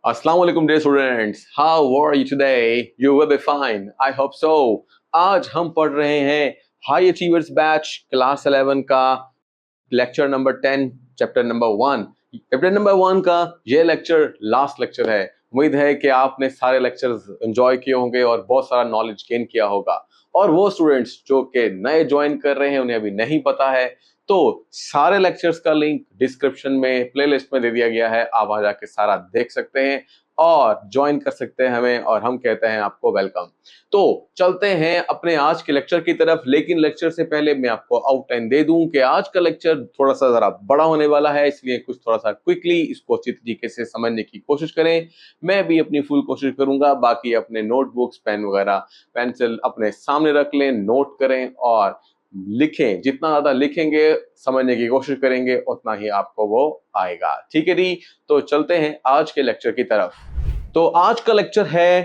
Assalamu alaikum dear students, how are you today? You will be fine, I hope so. आज हम पढ़ रहे हैं हाई अचीवर्स बैच क्लास 11 का lecture number 10 chapter number 1। Chapter number 1 का ये lecture last lecture है। उम्मीद है कि आपने सारे लेक्चर्स एंजॉय किए होंगे और बहुत सारा नॉलेज गेन किया होगा। और वो स्टूडेंट्स जो कि नए ज्वाइन कर रहे हैं उन्हें अभी नहीं पता है, तो सारे लेक्चर्स का लिंक डिस्क्रिप्शन में प्लेलिस्ट में दे दिया गया है, आप वहां जाके सारा देख सकते हैं और ज्वाइन कर सकते हैं हमें, और हम कहते हैं आपको वेलकम। तो चलते हैं अपने आज के लेक्चर की तरफ, लेकिन लेक्चर से पहले मैं आपको आउटलाइन दे दूं कि आज का लेक्चर थोड़ा सा जरा बड़ा होने वाला है, इसलिए कुछ थोड़ा सा क्विकली इसको अच्छी तरीके से समझने की कोशिश करें। मैं भी अपनी फुल कोशिश करूंगा, बाकी अपने नोटबुक्स पेन वगैरह पेंसिल अपने सामने रख लें, नोट करें और लिखें। जितना ज्यादा लिखेंगे समझने की कोशिश करेंगे उतना ही आपको वो आएगा। ठीक है जी, तो चलते हैं आज के लेक्चर की तरफ। तो आज का लेक्चर है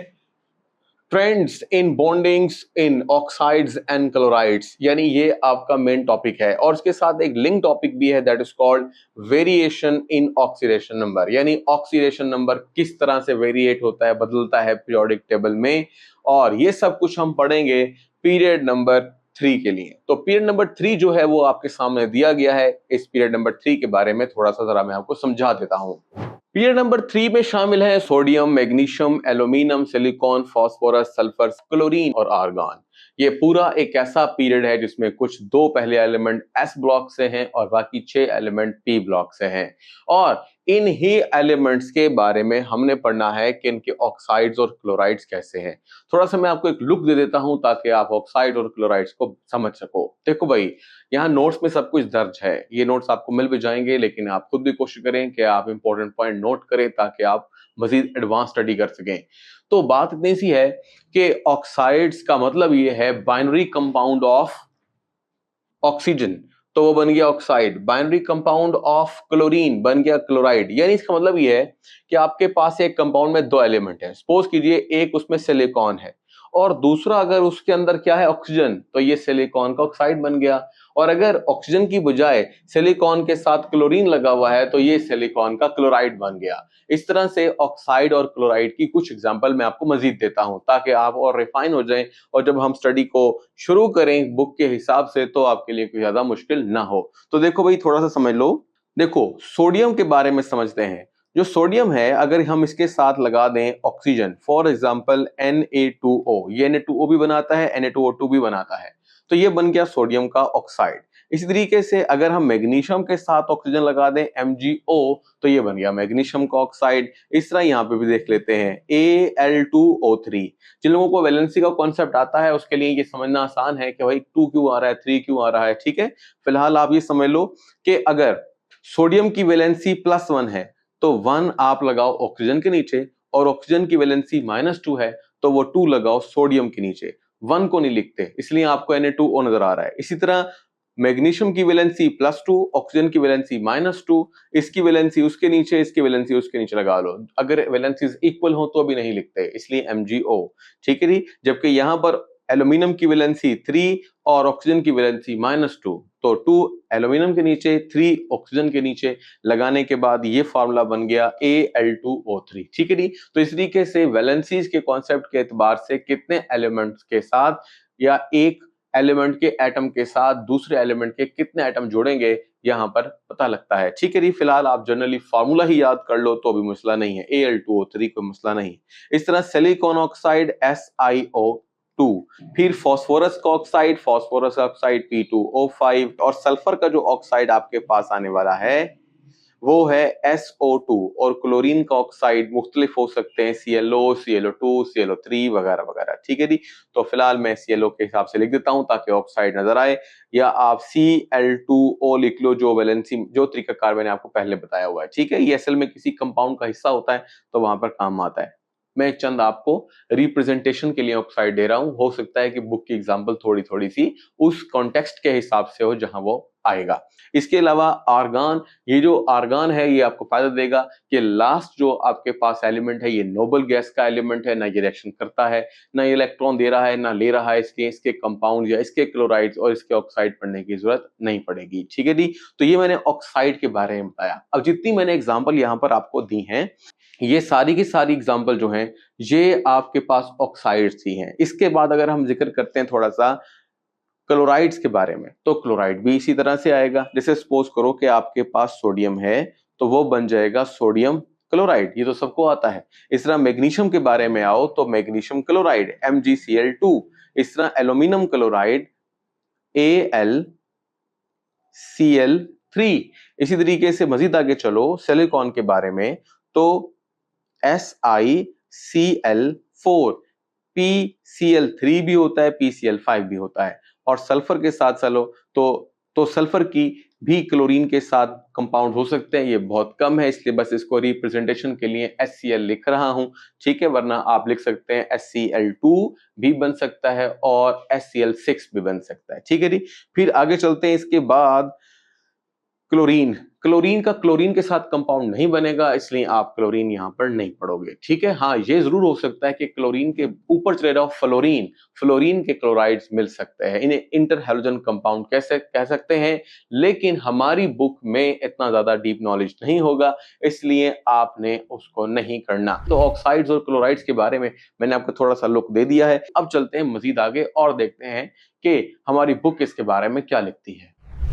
trends in bondings in oxides and chlorides, यानी ये आपका मेन टॉपिक है और इसके साथ एक लिंक टॉपिक भी है that is called variation in oxidation number, यानी ऑक्सीडेशन नंबर किस तरह से वेरिएट होता है, बदलता है पीरियोडिक टेबल में। और ये सब कुछ हम पढ़ेंगे पीरियड नंबर 3 के लिए। तो पीरियड नंबर 3 जो है वो आपके सामने दिया गया है। इस पीरियड नंबर 3 के बारे में थोड़ा सा जरा मैं आपको समझा देता हूं। पीरियड नंबर 3 में शामिल है sodium, magnesium, aluminium, silicon, phosphorus, sulphur, chlorine और आर्गन। ये पूरा एक ऐसा पीरियड है जिसमें कुछ दो पहले एलिमेंट एस ब्लॉक से हैं और बाकी 6 एलिमेंट पी ब्लॉक से हैं। और इन ही एलिमेंट्स के बारे में हमने पढ़ना है कि इनके ऑक्साइड्स और क्लोराइड्स कैसे हैं। थोड़ा सा मैं आपको एक लुक दे देता हूं ताकि आप ऑक्साइड और क्लोराइड्स को समझ सको। देखो भाई, यहाँ नोट्स में सब कुछ दर्ज है, ये नोट्स आपको मिल भी जाएंगे, लेकिन आप खुद भी कोशिश करें कि आप इंपॉर्टेंट पॉइंट नोट करें ताकि आप मजीद एडवांस स्टडी कर सकें। तो बात इतनी सी है कि ऑक्साइड्स का मतलब ये है बाइनरी कंपाउंड ऑफ ऑक्सीजन, तो वो बन गया oxide. Binary compound of chlorine बन गया क्लोराइड। यानी इसका मतलब ये है कि आपके पास एक कंपाउंड में दो एलिमेंट है, सपोज कीजिए एक उसमें सिलिकॉन है और दूसरा अगर उसके अंदर क्या है ऑक्सीजन, तो ये सिलिकॉन का ऑक्साइड बन गया। और अगर ऑक्सीजन की बजाय सिलिकॉन के साथ क्लोरीन लगा हुआ है तो ये सिलिकॉन का क्लोराइड बन गया। इस तरह से ऑक्साइड और क्लोराइड की कुछ एग्जांपल मैं आपको मजीद देता हूं ताकि आप और रिफाइन हो जाएं, और जब हम स्टडी को शुरू करें बुक के हिसाब से तो आपके लिए कोई ज्यादा मुश्किल ना हो। तो देखो भाई, थोड़ा सा समझ लो। देखो, सोडियम के बारे में समझते हैं। जो सोडियम है अगर हम इसके साथ लगा दें ऑक्सीजन, फॉर एग्जांपल Na2O, ये Na2O भी बनाता है, Na2O2 भी बनाता है, तो ये बन गया सोडियम का ऑक्साइड। इसी तरीके से अगर हम मैग्नीशियम के साथ ऑक्सीजन लगा दें MgO, तो ये बन गया मैग्नीशियम का ऑक्साइड। इस तरह यहाँ पे भी देख लेते हैं Al2O3। जिन लोगों को वैलेंसी का कॉन्सेप्ट आता है उसके लिए ये समझना आसान है कि भाई 2 क्यों आ रहा है, 3 क्यों आ रहा है। ठीक है, फिलहाल आप ये समझ लो कि अगर सोडियम की वैलेंसी +1 है तो 1 आप लगाओ ऑक्सीजन के नीचे, और ऑक्सीजन की वैलेंसी -2 है तो वो 2 लगाओ सोडियम के नीचे। 1 को नहीं लिखते, इसलिए आपको Na2O नजर आ रहा है। इसी तरह मैग्नीशियम की वैलेंसी +2, ऑक्सीजन की वैलेंसी -2, इसकी वैलेंसी उसके नीचे, इसकी वैलेंसी उसके नीचे लगा लो। अगर वैलेंसीज इक्वल हो तो भी नहीं लिखते, इसलिए MgO। ठीक है जी, जबकि यहां पर एल्यूमिनियम की वैलेंसी 3 और ऑक्सीजन की वैलेंसी -2, तो 2 एल्यूमिनियम के नीचे, 3 ऑक्सीजन के नीचे लगाने के बाद ये फार्मूला बन गया Al2O3। ठीक है जी, तो इस तरीके से वैलेंसीज के कॉन्सेप्ट के एतबार से कितने एलिमेंट्स के साथ या एक एलिमेंट के एटम के साथ दूसरे एलिमेंट के कितने एटम जोड़ेंगे यहां पर पता लगता है। ठीक है जी, फिलहाल आप जनरली फार्मूला ही याद कर लो तो भी मसला नहीं है, Al2O3 कोई मसला नहीं। इस तरह सिलिकॉन ऑक्साइड SiO2, फिर फास्फोरस ऑक्साइड P2O5, और सल्फर का जो ऑक्साइड आपके पास आने वाला है वो है SO2, और क्लोरीन का ऑक्साइड मुख्तलिफ हो सकते हैं, ClO, ClO2, ClO3 वगैरह वगैरह। ठीक है जी, तो फिलहाल मैं ClO के हिसाब से लिख देता हूं ताकि ऑक्साइड नजर आए, या आप Cl2O लिख लो, जो वैलेंसी जो तरीकाकार मैंने आपको पहले बताया हुआ है। ठीक है, ये असल में किसी कंपाउंड का हिस्सा होता है तो वहां पर काम आता है। मैं चंद आपको रिप्रेजेंटेशन के लिए ऑक्साइड दे रहा हूं, हो सकता है कि बुक की एग्जांपल थोड़ी थोड़ी सी उस कॉन्टेक्स्ट के हिसाब से हो जहां वो आएगा। इसके अलावा आर्गन, ये जो आर्गन है ये आपको फायदा देगा कि लास्ट जो आपके पास एलिमेंट है ये नोबल गैस का एलिमेंट है, ना ये रिएक्शन करता है, ना ये इलेक्ट्रॉन दे रहा है, ना ले रहा है, इसलिए इसके कंपाउंड या इसके क्लोराइड्स और इसके ऑक्साइड पढ़ने की जरूरत नहीं पड़ेगी। ठीक है जी, तो ये मैंने ऑक्साइड के बारे में बताया। अब जितनी मैंने एग्जांपल यहाँ पर आपको दी हैं ये सारी की सारी एग्जांपल जो हैं ये आपके पास ऑक्साइड्स ही हैं। इसके बाद अगर हम जिक्र करते हैं थोड़ा सा क्लोराइड्स के बारे में, तो क्लोराइड भी इसी तरह से आएगा। जैसे सपोज करो कि आपके पास सोडियम है तो वो बन जाएगा सोडियम क्लोराइड, ये तो सबको आता है। इस तरह मैग्नीशियम के बारे में आओ तो मैग्नीशियम क्लोराइड MgCl2। इस तरह एल्यूमिनियम क्लोराइड AlCl3। इसी तरीके से मजीद आगे चलो सिलिकॉन के बारे में तो SiCl4, PCl3 भी होता है, PCl5 भी होता है। और सल्फर के साथ चलो तो सल्फर की भी क्लोरीन के साथ कंपाउंड हो सकते हैं। ये बहुत कम है इसलिए बस इसको रिप्रेजेंटेशन के लिए HCl लिख रहा हूं, ठीक है, वरना आप लिख सकते हैं HCl2 भी बन सकता है और HCl6 भी बन सकता है, ठीक है जी। फिर आगे चलते हैं। इसके बाद क्लोरीन का क्लोरीन के साथ कंपाउंड नहीं बनेगा, इसलिए आप क्लोरीन यहां पर नहीं पढ़ोगे, ठीक है। हाँ, ये जरूर हो सकता है कि क्लोरीन के ऊपर चले जाओ फ्लोरीन के क्लोराइड्स मिल सकते हैं, इन्हें इंटर हैलोजन कंपाउंड कैसे कह सकते हैं, लेकिन हमारी बुक में इतना ज्यादा डीप नॉलेज नहीं होगा, इसलिए आपने उसको नहीं करना। तो ऑक्साइड्स और क्लोराइड्स के बारे में मैंने आपको थोड़ा सा लुक दे दिया है। अब चलते हैं मजीद आगे और देखते हैं कि हमारी बुक इसके बारे में क्या लिखती है।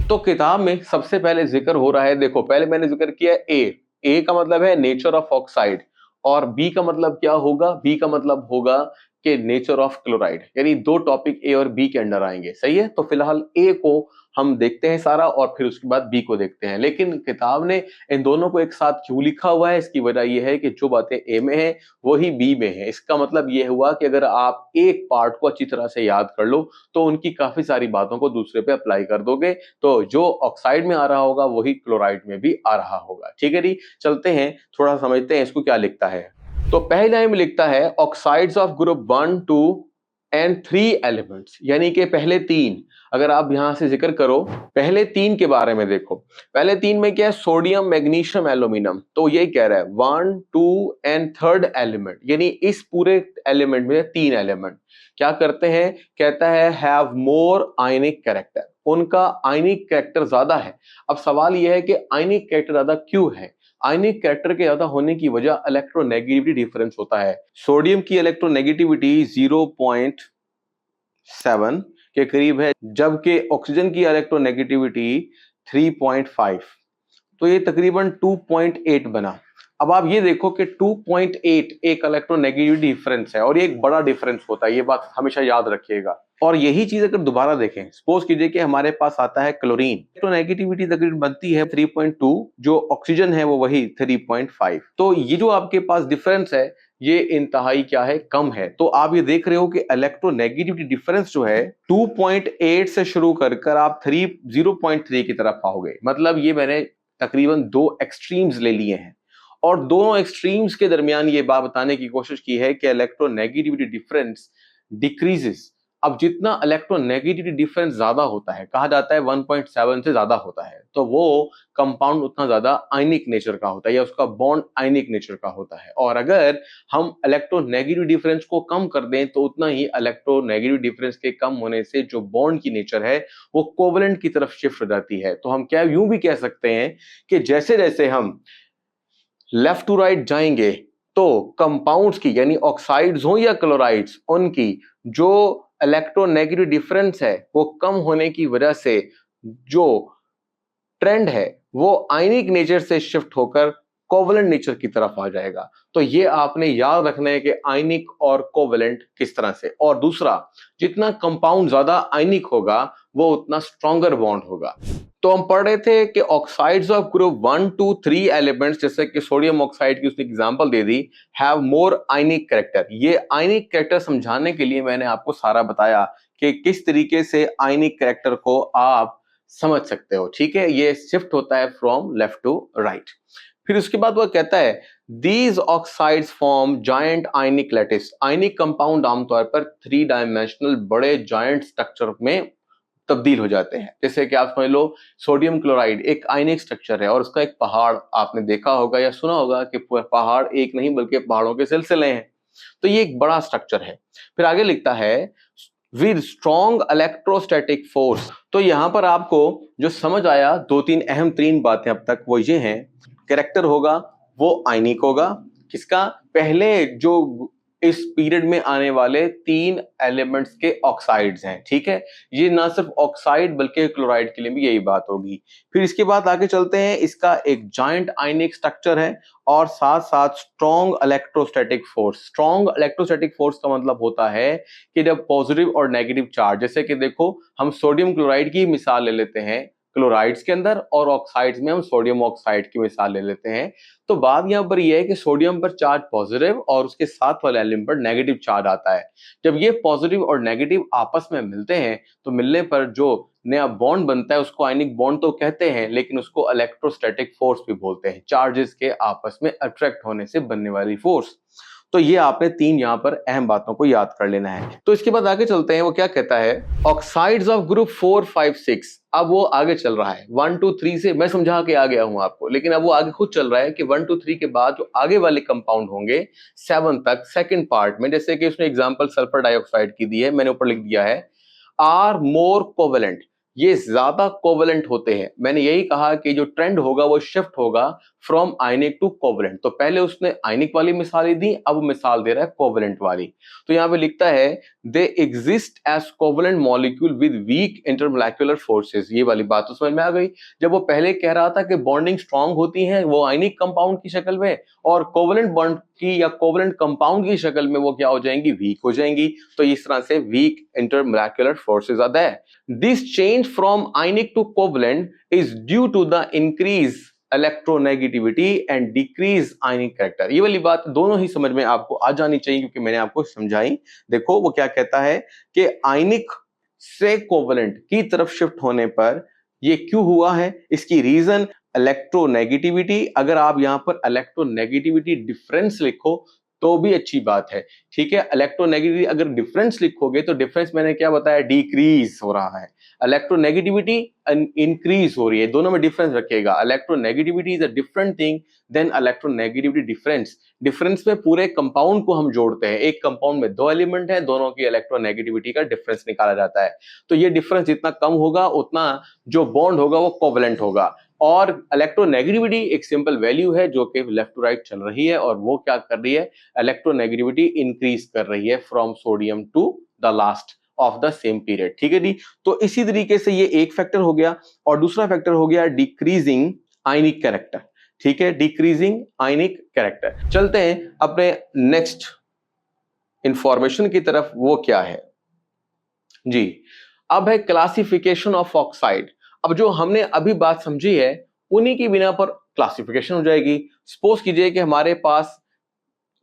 तो किताब में सबसे पहले जिक्र हो रहा है, देखो पहले मैंने जिक्र किया ए का मतलब है नेचर ऑफ ऑक्साइड, और बी का मतलब क्या होगा, बी का मतलब होगा कि नेचर ऑफ क्लोराइड, यानी दो टॉपिक ए और बी के अंडर आएंगे, सही है। तो फिलहाल ए को हम देखते हैं सारा और फिर उसके बाद बी को देखते हैं। लेकिन किताब ने इन दोनों को एक साथ क्यों लिखा हुआ है, इसकी वजह यह है कि जो बातें ए में है वही बी में है। इसका मतलब यह हुआ कि अगर आप एक पार्ट को अच्छी तरह से याद कर लो तो उनकी काफी सारी बातों को दूसरे पे अप्लाई कर दोगे, तो जो ऑक्साइड में आ रहा होगा वही क्लोराइड में भी आ रहा होगा, ठीक है जी। चलते हैं थोड़ा समझते हैं इसको क्या लिखता है। तो पहली लाइन में लिखता है oxides of group 1, 2 and 3 elements, यानी कि पहले तीन। अगर आप यहां से जिक्र करो पहले तीन के बारे में, देखो पहले तीन में क्या है, सोडियम मैग्नीशियम एल्यूमिनियम, तो ये कह रहा है 1, 2 एंड थर्ड एलिमेंट, यानी इस पूरे एलिमेंट में तीन एलिमेंट क्या करते हैं, कहता है हैव मोर आयनिक कैरेक्टर, उनका आयनिक कैरेक्टर ज्यादा है। अब सवाल यह है कि आयनिक कैरेक्टर ज्यादा क्यों है। आयनिक कैरेक्टर के ज्यादा होने की वजह इलेक्ट्रोनेगेटिविटी डिफरेंस होता है। सोडियम की इलेक्ट्रोनेगेटिविटी 0.7 के करीब है, जबकि ऑक्सीजन की इलेक्ट्रोनेगेटिविटी 3.5, तो ये तकरीबन 2.8 बना। अब आप ये देखो कि 2.8 एक इलेक्ट्रोनेगेटिविटी डिफरेंस है और ये एक बड़ा डिफरेंस होता है, ये बात हमेशा याद रखिएगा। और यही चीज अगर दोबारा देखें, सपोज कीजिए कि हमारे पास आता है क्लोरीन, इलेक्ट्रोनेगेटिविटी तकरीबन बनती है 3.2, जो ऑक्सीजन है वो वही 3.5, तो ये जो आपके पास डिफरेंस है ये इंतहाई क्या है, कम है। तो आप ये देख रहे हो कि इलेक्ट्रोनेगेटिविटी डिफरेंस जो है 2.8 से शुरू कर आप 0.3 की तरफ आओगे। मतलब ये मैंने तकरीबन दो एक्सट्रीम्स ले लिए हैं और दोनों एक्सट्रीम्स के दरमियान ये बात बताने की कोशिश की है कि इलेक्ट्रोनेगेटिविटी डिफरेंस डिक्रीजेस। अब जितना इलेक्ट्रोनेगेटिविटी डिफरेंस ज्यादा होता है, कहा जाता है 1.7 से ज्यादा होता है, तो वो कंपाउंड उतना ज्यादा आयनिक नेचर का होता है या उसका बॉन्ड आयनिक नेचर का होता है। और अगर हम इलेक्ट्रोनेगेटिव डिफरेंस को कम कर दें तो उतना ही इलेक्ट्रोनेगेटिव डिफरेंस के कम होने से जो बॉन्ड की नेचर है वो कोवलेंट की तरफ शिफ्ट हो जाती है। तो हम क्या यूं भी कह सकते हैं कि जैसे जैसे हम लेफ्ट टू राइट जाएंगे तो कंपाउंड्स की, यानी ऑक्साइड्स हो या क्लोराइड्स, उनकी जो इलेक्ट्रोनेगेटिव डिफरेंस है वो कम होने की वजह से जो ट्रेंड है वो आयनिक नेचर से शिफ्ट होकर कोवलेंट नेचर की तरफ आ जाएगा। तो ये आपने याद रखना है कि आयनिक और कोवलेंट किस तरह से। और दूसरा, जितना कंपाउंड ज्यादा आयनिक होगा वो उतना स्ट्रॉन्गर बॉन्ड होगा। तो हम पढ़ रहे थे कि ऑक्साइड्स ऑफ ग्रुप 1, 2, 3 एलिमेंट्स, जैसे कि सोडियम ऑक्साइड की उसने example they the, have more ionic character. ये आयनिक कैरेक्टर समझाने के लिए मैंने आपको सारा बताया कि किस तरीके से आयनिक कैरेक्टर को आप समझ सकते हो, ठीक है। ये शिफ्ट होता है फ्रॉम लेफ्ट टू राइट। फिर उसके बाद वो कहता है these oxides form giant ionic lattice. Ionic compound आमतौर पर 3 डायमेंशनल बड़े जायंट स्ट्रक्चर में तब्दील हो जाते हैं। जैसे कि आप समझ लो सोडियम क्लोराइड एक आयनिक स्ट्रक्चर है और उसका एक पहाड़ आपने देखा होगा या सुना होगा कि पहाड़ एक नहीं बल्कि पहाड़ों के सिलसिले हैं, तो ये एक बड़ा स्ट्रक्चर है। फिर आगे लिखता है विद स्ट्रॉन्ग इलेक्ट्रोस्टैटिक फोर्स। तो यहां पर आपको जो समझ आया, दो तीन अहम तीन बातें अब तक वो ये हैं, कैरेक्टर होगा वो आयनिक होगा, किसका, पहले जो इस पीरियड में आने वाले 3 एलिमेंट्स के ऑक्साइड्स हैं, ठीक है। ये ना सिर्फ ऑक्साइड बल्कि क्लोराइड के लिए भी यही बात होगी। फिर इसके बाद आगे चलते हैं, इसका एक जायंट आयनिक स्ट्रक्चर है और साथ साथ strong electrostatic force. Strong electrostatic force का मतलब होता है कि जब पॉजिटिव और नेगेटिव चार्ज, जैसे कि देखो हम सोडियम क्लोराइड की मिसाल ले लेते हैं क्लोराइड्स के अंदर, और ऑक्साइड्स में हम सोडियम ऑक्साइड की मिसाल ले लेते हैं। तो बात यहां पर यह है कि सोडियम पर चार्ज पॉजिटिव और उसके साथ वाले एलिमेंट पर नेगेटिव चार्ज आता है। जब ये पॉजिटिव और नेगेटिव आपस में मिलते हैं तो मिलने पर जो नया बॉन्ड बनता है उसको आयनिक बॉन्ड तो कहते हैं, लेकिन उसको इलेक्ट्रोस्टैटिक फोर्स भी बोलते हैं, चार्जेस के आपस में अट्रैक्ट होने से बनने वाली फोर्स। तो ये आपने 3 यहां पर अहम बातों को याद कर लेना है। तो इसके बाद आगे चलते हैं, वो क्या कहता है, ऑक्साइड्स ऑफ ग्रुप 4, 5, 6। अब वो आगे चल रहा है 1, 2, 3 से मैं समझा के आ गया हूं आपको, लेकिन अब वो आगे खुद चल रहा है कि 1, 2, 3 के बाद जो आगे वाले कंपाउंड होंगे 7 तक सेकंड पार्ट में, जैसे कि उसने एग्जांपल सल्फर डाइऑक्साइड की दी है, मैंने ऊपर लिख दिया है, आर मोर कोवेलेंट, ये ज्यादा कोवेलेंट होते हैं। मैंने यही कहा कि जो ट्रेंड होगा वो शिफ्ट होगा फ्रॉम आयनिक टू कोवेलेंट। तो पहले उसने आयनिक वाली मिसालें दी, अब मिसाल दे रहा है कोवेलेंट वाली। तो यहां पे लिखता है they exist as covalent molecule with weak intermolecular forces. ये वाली बात तो समझ में आ गई। जब वो पहले कह रहा था कि बॉन्डिंग स्ट्रांग होती है वो आयनिक कंपाउंड की शक्ल में, और कोवेलेंट बॉन्ड की या कोवेलेंट कंपाउंड की शक्ल में वो क्या हो जाएंगी, वीक हो जाएंगी। तो इस तरह से weak intermolecular forces are there. This change from ionic to covalent is due to the increase electronegativity and decrease ionic character. ये वाली बात दोनों ही समझ में आपको आ जानी चाहिए क्योंकि मैंने आपको समझाई। देखो वो क्या कहता है कि आयनिक से कोवेलेंट की तरफ शिफ्ट होने पर ये क्यों हुआ है, इसकी रीजन इलेक्ट्रोनेगेटिविटी। अगर आप यहां पर इलेक्ट्रोनेगेटिविटी डिफरेंस लिखो तो भी अच्छी बात है, ठीक है। इलेक्ट्रोनेगेटिविटी अगर डिफरेंस लिखोगे तो डिफरेंस मैंने क्या बताया, डिक्रीज हो रहा है, इलेक्ट्रोनेगेटिविटी इंक्रीज हो रही है, दोनों में डिफरेंस रखेगा। Electronegativity is a different thing than electronegativity difference. Difference में पूरे कंपाउंड को हम जोड़ते हैं, एक कंपाउंड में 2 एलिमेंट है, दोनों की इलेक्ट्रोनेगेटिविटी का डिफरेंस निकाला जाता है। तो ये डिफरेंस जितना कम होगा उतना जो बॉन्ड होगा वो कोवेलेंट होगा। और इलेक्ट्रोनेगेटिविटी एक सिंपल वैल्यू है जो कि लेफ्ट टू राइट चल रही है, और वो क्या कर रही है, इलेक्ट्रोनेगेटिविटी इंक्रीज कर रही है from sodium to the last of the same period, ठीक है जी। तो इसी तरीके से ये एक फैक्टर हो गया, और दूसरा फैक्टर हो गया डिक्रीजिंग आयनिक कैरेक्टर, ठीक है, डिक्रीजिंग आयनिक कैरेक्टर। चलते हैं अपने नेक्स्ट इंफॉर्मेशन की तरफ, वो क्या है जी, अब है क्लासिफिकेशन ऑफ ऑक्साइड। अब जो हमने अभी बात समझी है उन्हीं की बिना पर क्लासिफिकेशन हो जाएगी। सपोज कीजिए कि हमारे पास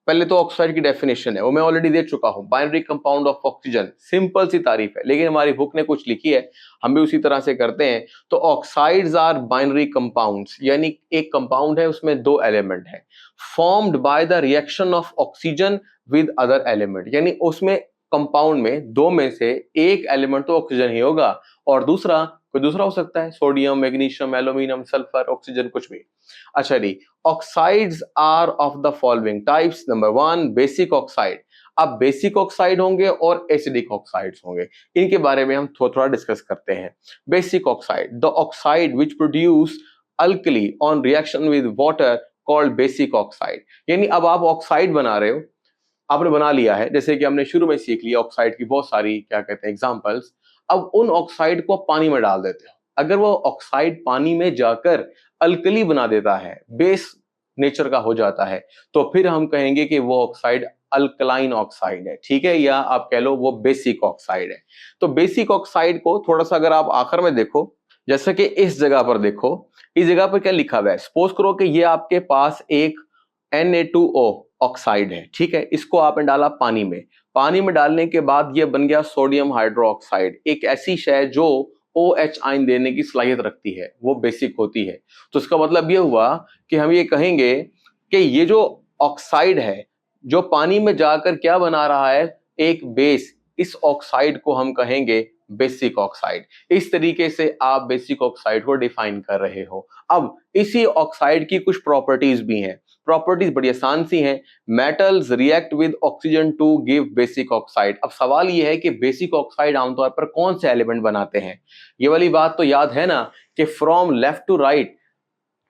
पहले तो ऑक्साइड की डेफिनेशन है वो मैं ऑलरेडी दे चुका हूं, binary compound of oxygen, simple सी तारीफ है, लेकिन हमारी बुक ने कुछ लिखी है, हम भी उसी तरह से करते हैं। तो ऑक्साइड्स आर बाइनरी कंपाउंड्स, यानी एक कंपाउंड है उसमें 2 एलिमेंट है, formed by the reaction of oxygen with other element, यानी उसमें कंपाउंड में 2 में से एक एलिमेंट तो ऑक्सीजन ही होगा और दूसरा कोई दूसरा हो सकता है, sodium, magnesium, aluminium, sulphur, oxygen, कुछ भी। अच्छा जी, oxides are of the following types. Number 1 basic oxide. अब बेसिक ऑक्साइड होंगे और एसिडिक ऑक्साइड्स होंगे, इनके बारे में हम थोड़ा थोड़ा डिस्कस करते हैं। Basic oxide, the oxide which produce alkali on reaction with water called basic oxide. यानी अब आप ऑक्साइड बना रहे हो, आपने बना लिया है, जैसे कि हमने शुरू में सीख लिया ऑक्साइड की बहुत सारी क्या कहते हैं एग्जांपल्स। अब उन ऑक्साइड को पानी में डाल देते हो, अगर वो ऑक्साइड पानी में जाकर अल्कली बना देता है, बेस नेचर का हो जाता है, तो फिर हम कहेंगे कि वो ऑक्साइड अल्कलाइन ऑक्साइड है, ठीक है, या आप कह लो वो बेसिक ऑक्साइड है। तो बेसिक ऑक्साइड को थोड़ा सा अगर आप आखिर में देखो, जैसे कि इस जगह पर देखो, इस जगह पर क्या लिखा हुआ है, सपोज करो कि ये आपके पास एक Na2O ऑक्साइड है, ठीक है, इसको आपने डाला पानी में, पानी में डालने के बाद ये बन गया सोडियम हाइड्रोक्साइड, एक ऐसी शय जो OH आयन देने की सलाहियत रखती है, वो बेसिक होती है। तो इसका मतलब ये हुआ कि हम ये कहेंगे कि ये जो ऑक्साइड है जो पानी में जाकर क्या बना रहा है, एक बेस, इस ऑक्साइड को हम कहेंगे बेसिक ऑक्साइड। इस तरीके से आप बेसिक ऑक्साइड को डिफाइन कर रहे हो। अब इसी ऑक्साइड की कुछ प्रॉपर्टीज भी हैं, प्रॉपर्टीज बड़ी आसान सी हैं। Metals react with oxygen to give basic oxide. अब सवाल ये है कि बेसिक ऑक्साइड आमतौर पर कौन से एलिमेंट बनाते हैं, ये वाली बात तो याद है ना कि from left to right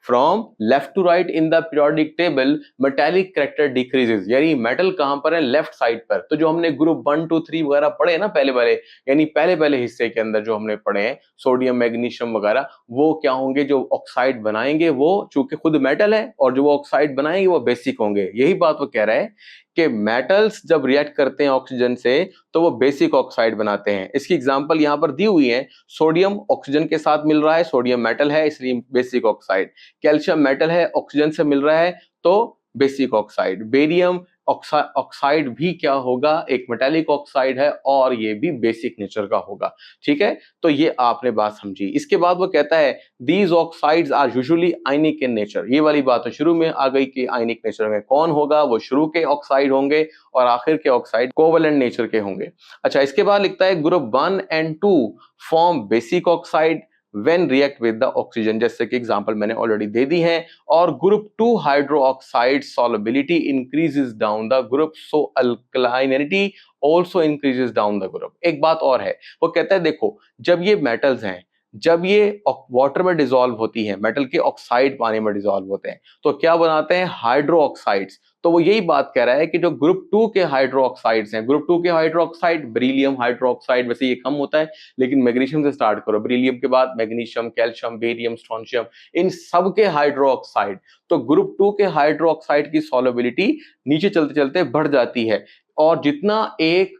from left to right in the periodic table metallic character decreases, यानी मेटल कहां पर है, लेफ्ट साइड पर। तो जो हमने ग्रुप 1 2 3 वगैरह पढ़े ना पहले वाले, यानी पहले पहले हिस्से के अंदर जो हमने पढ़े हैं सोडियम मैग्नीशियम वगैरह, वो क्या होंगे, जो ऑक्साइड बनाएंगे वो चूंकि खुद मेटल है, और जो वो ऑक्साइड बनाएंगे वो बेसिक होंगे। यही बात वो कह रहा है कि मेटल्स जब रिएक्ट करते हैं ऑक्सीजन से तो वो बेसिक ऑक्साइड बनाते हैं। इसकी एग्जांपल यहां पर दी हुई है, सोडियम ऑक्सीजन के साथ मिल रहा है, सोडियम मेटल है इसलिए बेसिक ऑक्साइड। कैल्शियम मेटल है, ऑक्सीजन से मिल रहा है तो बेसिक ऑक्साइड। बेरियम ऑक्साइड भी क्या होगा, एक मेटेलिक ऑक्साइड है और ये भी बेसिक नेचर का होगा। ठीक है, तो ये आपने बात समझी। इसके बाद वो कहता है these oxides are usually ionic in nature. ये वाली बात तो शुरू में आ गई कि आयनिक नेचर में कौन होगा, वो शुरू के ऑक्साइड होंगे और आखिर के ऑक्साइड कोवेलेंट नेचर के होंगे। अच्छा, इसके बाद लिखता है group 1 and 2 form basic oxide when react with the oxygen, जैसे कि एग्जांपल मैंने ऑलरेडी दे दी है। और group 2 hydroxide solubility increases down the group, so alkalinity also increases down the group। एक बात और है, वो कहता है देखो जब ये मेटल्स हैं, जब ये वाटर में डिसॉल्व होती है, मेटल के ऑक्साइड पानी में डिसॉल्व होते हैं तो क्या बनाते हैं, हाइड्रो ऑक्साइड्स। तो वो यही बात कह रहा है कि जो ग्रुप 2 के हाइड्रो ऑक्साइड्स हैं, ग्रुप 2 के hydro oxide beryllium hydro oxide, वैसे ये कम होता है लेकिन मैग्नीशियम से स्टार्ट करो, बेरिलियम के बाद मैग्नीशियम, कैल्शियम, बेरियम, स्ट्रोंशियम, इन सब के हाइड्रो ऑक्साइड। तो ग्रुप 2 के हाइड्रो ऑक्साइड की सॉल्युबिलिटी नीचे चलते चलते बढ़ जाती है, और जितना एक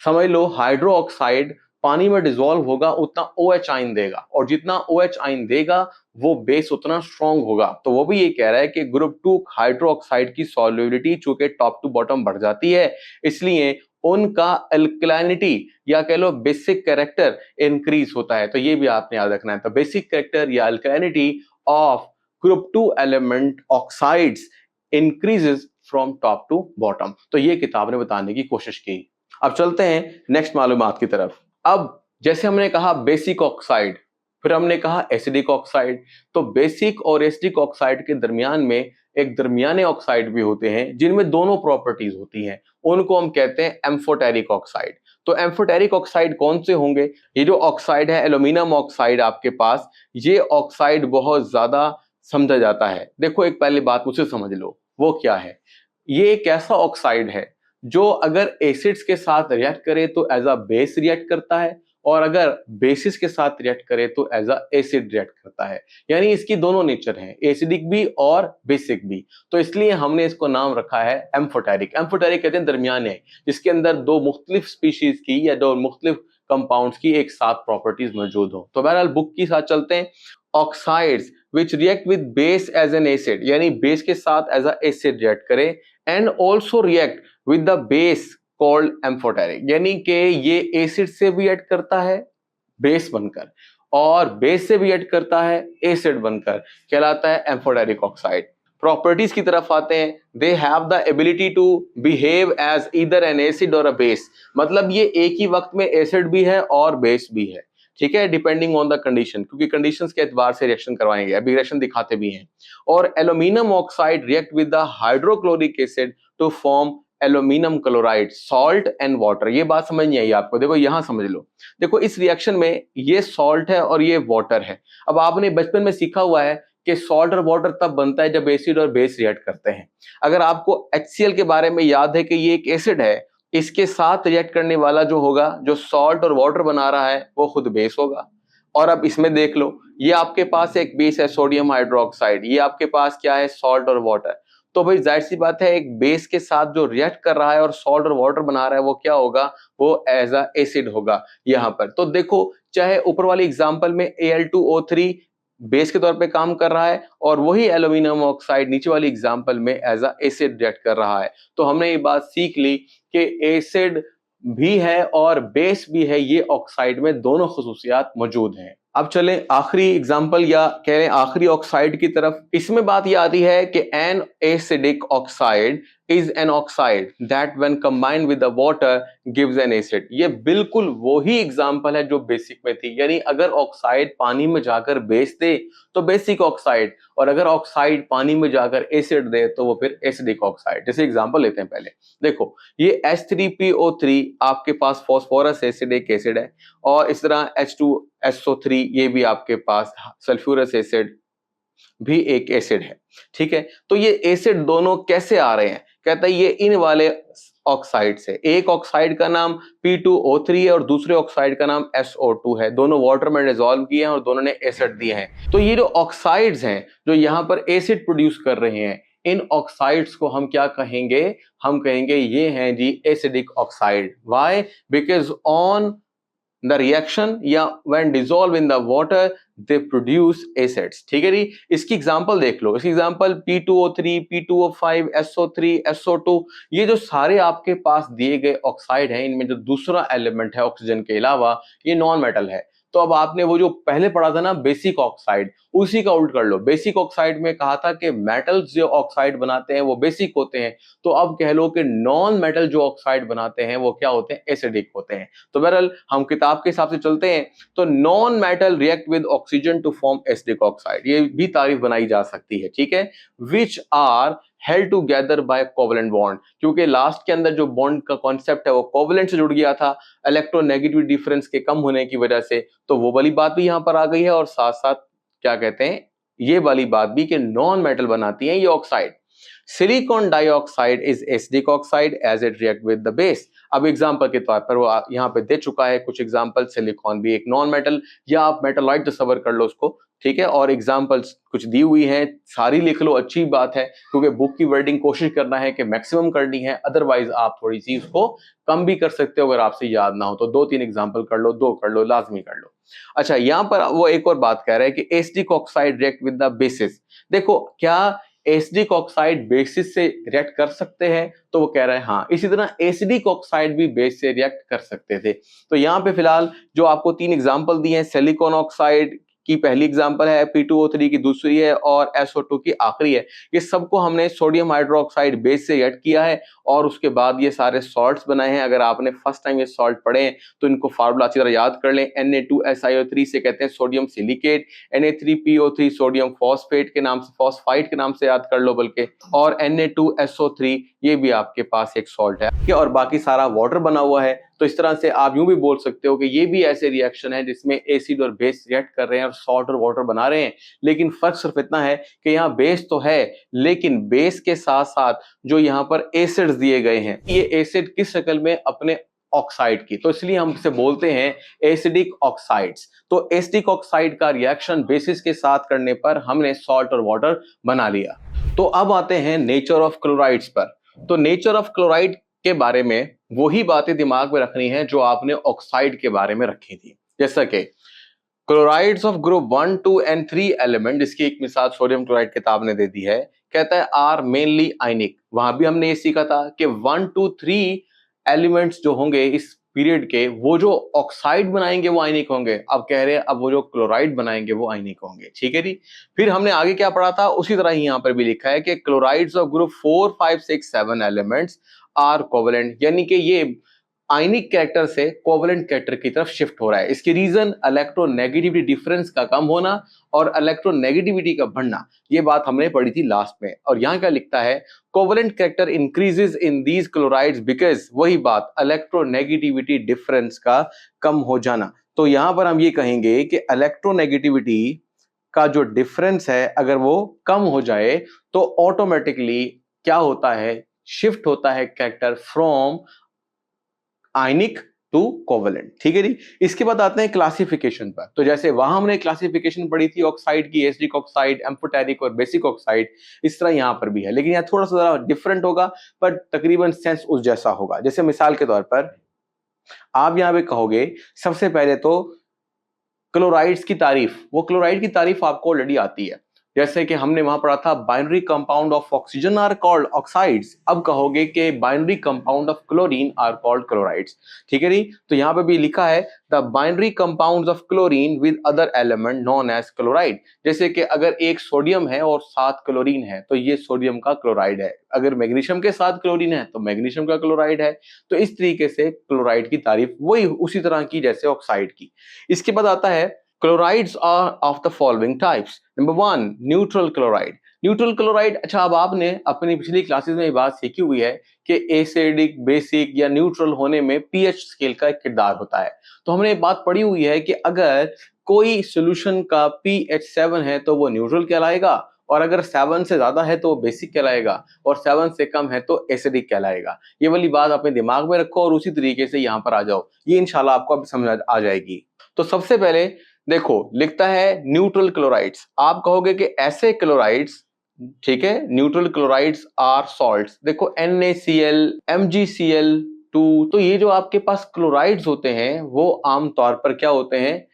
समझ लो हाइड्रो ऑक्साइड पानी में डिसॉल्व होगा उतना OH आयन देगा, और जितना OH आयन देगा वो बेस उतना स्ट्रॉन्ग होगा। तो वो भी ये कह रहा है कि ग्रुप 2 हाइड्रो ऑक्साइड की सॉल्युबिलिटी चूंकि टॉप टू बॉटम बढ़ जाती है, इसलिए उनका अल्कलाइनिटी या कह लो बेसिक कैरेक्टर इंक्रीज होता है। तो ये भी आपने याद रखना है। तो बेसिक कैरेक्टर या alkalinity of group 2 element oxides increases from top to bottom. तो ये किताब ने बताने की कोशिश की। अब चलते हैं नेक्स्ट मालूमात की तरफ। अब जैसे हमने कहा बेसिक ऑक्साइड, फिर हमने कहा एसिडिक ऑक्साइड। तो बेसिक और एसिडिक ऑक्साइड के दरमियान में एक दरमियाने ऑक्साइड भी होते हैं जिनमें दोनों प्रॉपर्टीज होती हैं, उनको हम कहते हैं एम्फोटेरिक ऑक्साइड। तो एम्फोटेरिक ऑक्साइड कौन से होंगे, ये जो ऑक्साइड है एल्यूमिनियम ऑक्साइड आपके पास, ये ऑक्साइड बहुत ज्यादा समझा जाता है। देखो एक पहली बात मुझसे समझ लो, वो क्या है, ये एक ऐसा ऑक्साइड है जो अगर एसिड्स के साथ रिएक्ट करे तो एज अ बेस रिएक्ट करता है, और अगर बेसिस के साथ रिएक्ट करे तो एज अ एसिड रिएक्ट करता है। यानी इसकी दोनों नेचर हैं, एसिडिक भी और बेसिक भी। तो इसलिए हमने इसको नाम रखा है एम्फोटेरिक। एम्फोटेरिक कहते हैं दरमियाने, जिसके अंदर दो मुख्तलिफ स्पीशीज की या दो मुख्तलिफ कंपाउंड्स की एक साथ प्रॉपर्टीज मौजूद हो। तो बहरहाल बुक के साथ चलते हैं। Oxides which react with base as an acid, यानी बेस के साथ एज अ एसिड रिएक्ट करे, and also react with the base called amphoteric, यानी कि ये एसिड से भी ऐड करता है बेस बनकर, और बेस से भी ऐड करता है एसिड बनकर, कहलाता है एम्फोटेरिक ऑक्साइड। प्रॉपर्टीज की तरफ आते हैं। They have the ability to behave as either an acid और अ बेस, मतलब ये एक ही वक्त में एसिड भी है और बेस भी है। ठीक है, डिपेंडिंग ऑन द कंडीशन, क्योंकि कंडीशंस के एतबार से रिएक्शन करवाएंगे, अभी रिएक्शन दिखाते भी हैं। और aluminium oxide react with the hydrochloric acid to form aluminium chloride, salt and water. ये बात समझ नहीं आई आपको, देखो यहां समझ लो। देखो इस रिएक्शन में ये सॉल्ट है और ये वाटर है। अब आपने बचपन में सीखा हुआ है कि सॉल्ट और वाटर तब बनता है जब एसिड और बेस रिएक्ट करते हैं। अगर आपको HCl के बारे में याद है कि ये एक एसिड है, इसके साथ रिएक्ट करने वाला जो होगा, जो सॉल्ट और वाटर बना रहा है, वो खुद बेस होगा। और अब इसमें देख लो, ये आपके पास एक बेस है सोडियम हाइड्रोक्साइड, ये आपके पास क्या है, सॉल्ट और वाटर। तो भाई जाहिर सी बात है एक बेस के साथ जो रिएक्ट कर रहा है और सॉल्ट और वाटर बना रहा है वो क्या होगा, वो एज अ एसिड होगा यहां पर। तो देखो चाहे ऊपर वाली एग्जांपल में Al2O3 बेस के तौर पे काम कर रहा है, और वही एल्यूमिनियम ऑक्साइड नीचे वाली एग्जांपल में एज अ एसिड रिएक्ट कर रहा है। तो हमने ये बात सीख ली कि एसिड भी है और बेस भी है, ये ऑक्साइड में दोनों खुसूसियात मौजूद हैं। अब चलें आखिरी एग्जांपल या कह लें आखिरी ऑक्साइड की तरफ। इसमें बात ये आती है कि an acidic oxide is an oxide that when combined with the water gives an acid. ये बिल्कुल वही एग्जांपल है जो बेसिक में थी, यानी अगर ऑक्साइड पानी में जाकर बेस दे तो बेसिक ऑक्साइड, और अगर ऑक्साइड पानी में जाकर एसिड दे तो वो फिर एसिडिक ऑक्साइड। जैसे एग्जांपल लेते हैं पहले, देखो ये H3PO3 आपके पास फॉस्फोरस एसिड एक एसिड है, और इस तरह H2SO3 ये भी आपके पास सल्फ्यूरस एसिड, भी एक एसिड है। ठीक है, तो ये एसिड दोनों कैसे आ रहे हैं? कहता है ये इन वाले ऑक्साइड से, एक ऑक्साइड का नाम P2O3 है और दूसरे ऑक्साइड का नाम SO2 है। दोनों वाटर में डिसॉल्व किए हैं और दोनों ने एसिड दिए हैं। तो ये जो ऑक्साइड्स हैं जो यहाँ पर एसिड प्रोड्यूस कर रहे हैं, इन ऑक्साइड्स को हम क्या कहेंगे? हम कहेंगे ये हैं जी acidic oxide. Why? Because on the reaction या when dissolve in the water they produce acids. ठीक है जी, इसकी एग्जांपल देख लो। इसकी example P2O3, P2O5, SO3, SO2, ये जो सारे आपके पास दिए गए ऑक्साइड हैं, इनमें जो दूसरा एलिमेंट है ऑक्सीजन के अलावा, ये नॉन मेटल है। तो अब आपने वो जो पहले पढ़ा था ना बेसिक ऑक्साइड, उसी का उल्ट कर लो। बेसिक ऑक्साइड में कहा था कि मेटल्स जो ऑक्साइड बनाते हैं वो बेसिक होते हैं, तो अब कह लो कि नॉन मेटल जो ऑक्साइड बनाते हैं वो क्या होते हैं? एसिडिक होते हैं। तो बहरहाल हम किताब के हिसाब से चलते हैं तो non metal react with oxygen to form acidic oxide, ये भी तारीफ बनाई जा सकती है। ठीक है, which are held together by covalent bond, क्योंकि लास्ट के अंदर जो बॉन्ड का कॉन्सेप्ट है वो कोवलेंट से जुड़ गया था इलेक्ट्रोनेगेटिव डिफरेंस के कम होने की वजह से। तो वो वाली बात भी यहाँ पर आ गई है और साथ साथ क्या कहते हैं ये वाली बात भी कि नॉन मेटल बनाती है ये oxide. Silicon dioxide is acidic oxide as it react with the base. अब एग्जांपल के तौर पर वो यहाँ पे दे चुका है कुछ एग्जांपल। सिलिकॉन भी एक नॉन मेटल, या आप मेटलॉइड तस्वर कर लो उसको। ठीक है, और एग्जांपल्स कुछ दी हुई हैं, सारी लिख लो, अच्छी बात है, क्योंकि बुक की वर्डिंग कोशिश करना है कि मैक्सिमम करनी है, अदरवाइज आप थोड़ी सी उसको कम भी कर सकते हो अगर आपसे याद ना हो तो। 2-3 एग्जांपल कर लो, 2 कर लो, लाजमी कर लो। अच्छा, यहाँ पर वो एक और बात कह रहा है कि acidic oxide react with the basis. देखो, क्या एसिडिक ऑक्साइड बेसिस से रिएक्ट कर सकते हैं? तो वो कह रहा है हाँ। इसी तरह एसिडिक ऑक्साइड भी बेस से रिएक्ट कर सकते थे। तो यहाँ पे फिलहाल जो आपको 3 एग्जांपल दिए हैं, सिलिकॉन ऑक्साइड की पहली एग्जांपल है, P2O3 की दूसरी है और SO2 की आखिरी है। ये सबको हमने सोडियम हाइड्रोक्साइड बेस से रिएक्ट किया है और उसके बाद ये सारे सॉल्ट्स बनाए हैं। अगर आपने फर्स्ट टाइम ये सॉल्ट पढ़े हैं तो इनको फार्मूला अच्छी तरह याद कर लें। Na2SiO3 से कहते हैं sodium silicate, Na3PO3 sodium phosphate के नाम से, फॉस्फाइड के नाम से याद कर लो बल्कि, और Na2SO3 ये भी आपके पास एक सॉल्ट है और बाकी सारा वाटर बना हुआ है। तो इस तरह से आप यूं भी बोल सकते हो कि ये भी ऐसे रिएक्शन है जिसमें एसिड और बेस रिएक्ट कर रहे हैं और सॉल्ट और वाटर बना रहे हैं। लेकिन फर्क सिर्फ इतना है कि यहाँ बेस तो है, लेकिन बेस के साथ साथ जो यहाँ पर एसिड्स दिए गए हैं, ये एसिड किस शक्ल में? अपने ऑक्साइड की। तो इसलिए हम इसे बोलते हैं एसिडिक ऑक्साइड्स। तो एसिडिक ऑक्साइड का रिएक्शन बेसिस के साथ करने पर हमने सॉल्ट और वाटर बना लिया। तो अब आते हैं नेचर ऑफ क्लोराइड्स पर। तो नेचर ऑफ क्लोराइड के बारे में वही बातें दिमाग में रखनी है जो आपने ऑक्साइड के बारे में रखी थी। जैसा कि chlorides of group 1, 2 and 3 element, जिसकी एक मिसाल सोडियम क्लोराइड किताब ने दे दी है, कहता है आर मेनली आयनिक। वहां भी हमने ये सीखा था कि 1, 2, 3 एलिमेंट्स जो होंगे इस पीरियड के, वो जो ऑक्साइड बनाएंगे वो आयनिक होंगे। अब कह रहे हैं अब वो जो क्लोराइड बनाएंगे वो आयनिक होंगे। ठीक है जी। फिर हमने आगे क्या पढ़ा था, उसी तरह ही यहाँ पर भी लिखा है कि chlorides of group 4, 5, 6, 7 elements are covalent, यानी कि ये आयनिक कैरेक्टर से कोवेलेंट कैरेक्टर की तरफ शिफ्ट हो रहा है। इसकी रीजन इलेक्ट्रोनेगेटिविटी डिफरेंस का कम होना और इलेक्ट्रोनेगेटिविटी का बढ़ना। ये बात हमने पढ़ी थी लास्ट में। और यहाँ क्या लिखता है, covalent character increases in these chlorides because, वही बात, इलेक्ट्रोनेगेटिविटी डिफरेंस का कम हो जाना। तो यहाँ पर हम ये कहेंगे कि इलेक्ट्रोनेगेटिविटी का जो डिफरेंस है अगर वो कम हो जाए तो ऑटोमेटिकली क्या होता है, शिफ्ट होता है character from ionic to covalent. ठीक है जी। इसके बाद आते हैं क्लासिफिकेशन पर। तो जैसे वहां हमने क्लासिफिकेशन पढ़ी थी ऑक्साइड की, एसिडिक ऑक्साइड, एम्फोटेरिक और बेसिक ऑक्साइड, इस तरह यहां पर भी है, लेकिन यहां थोड़ा सा जरा डिफरेंट होगा पर तकरीबन सेंस उस जैसा होगा। जैसे मिसाल के तौर पर आप यहां पे कहोगे, सबसे पहले तो क्लोराइड्स की तारीफ, वो क्लोराइड की तारीफ आपको ऑलरेडी आती है। जैसे कि हमने वहां पढ़ा था binary compound of oxygen are called oxides. अब कहोगे कि binary compound of chlorine are called chlorides. ठीक है जी। तो यहां पे भी लिखा है the binary compounds of chlorine with other element known as chloride. जैसे कि अगर एक सोडियम है और 7 क्लोरीन है तो ये सोडियम का क्लोराइड है। अगर मैग्नीशियम के साथ क्लोरीन है तो मैग्नीशियम का क्लोराइड है। तो इस तरीके से क्लोराइड की तारीफ वही उसी तरह की जैसे ऑक्साइड की। इसके बाद आता है chlorides are of the following types. Number 1 neutral chloride. Neutral chloride, अच्छा अब आपने अपनी पिछली क्लासेस में ये बात सीखी हुई है कि एसिडिक, बेसिक या न्यूट्रल होने में पीएच स्केल का एक किरदार होता है। तो हमने ये बात पढ़ी हुई है कि अगर कोई सॉल्यूशन का पीएच 7 है तो वो न्यूट्रल कहलाएगा, और अगर 7 से ज्यादा है तो वो बेसिक कहलाएगा, और 7 से कम है तो एसिडिक कहलाएगा। ये वाली बात अपने दिमाग में रखो और उसी तरीके से यहाँ पर आ जाओ, ये इंशाल्लाह आपको अब समझ आ जाएगी। तो सबसे पहले देखो, लिखता है न्यूट्रल क्लोराइड्स। आप कहोगे कि ऐसे क्लोराइड्स, ठीक है, न्यूट्रल क्लोराइड्स आर सॉल्ट्स। देखो NaCl, MgCl2, तो ये जो आपके पास क्लोराइड्स होते हैं वो आमतौर पर क्या होते हैं,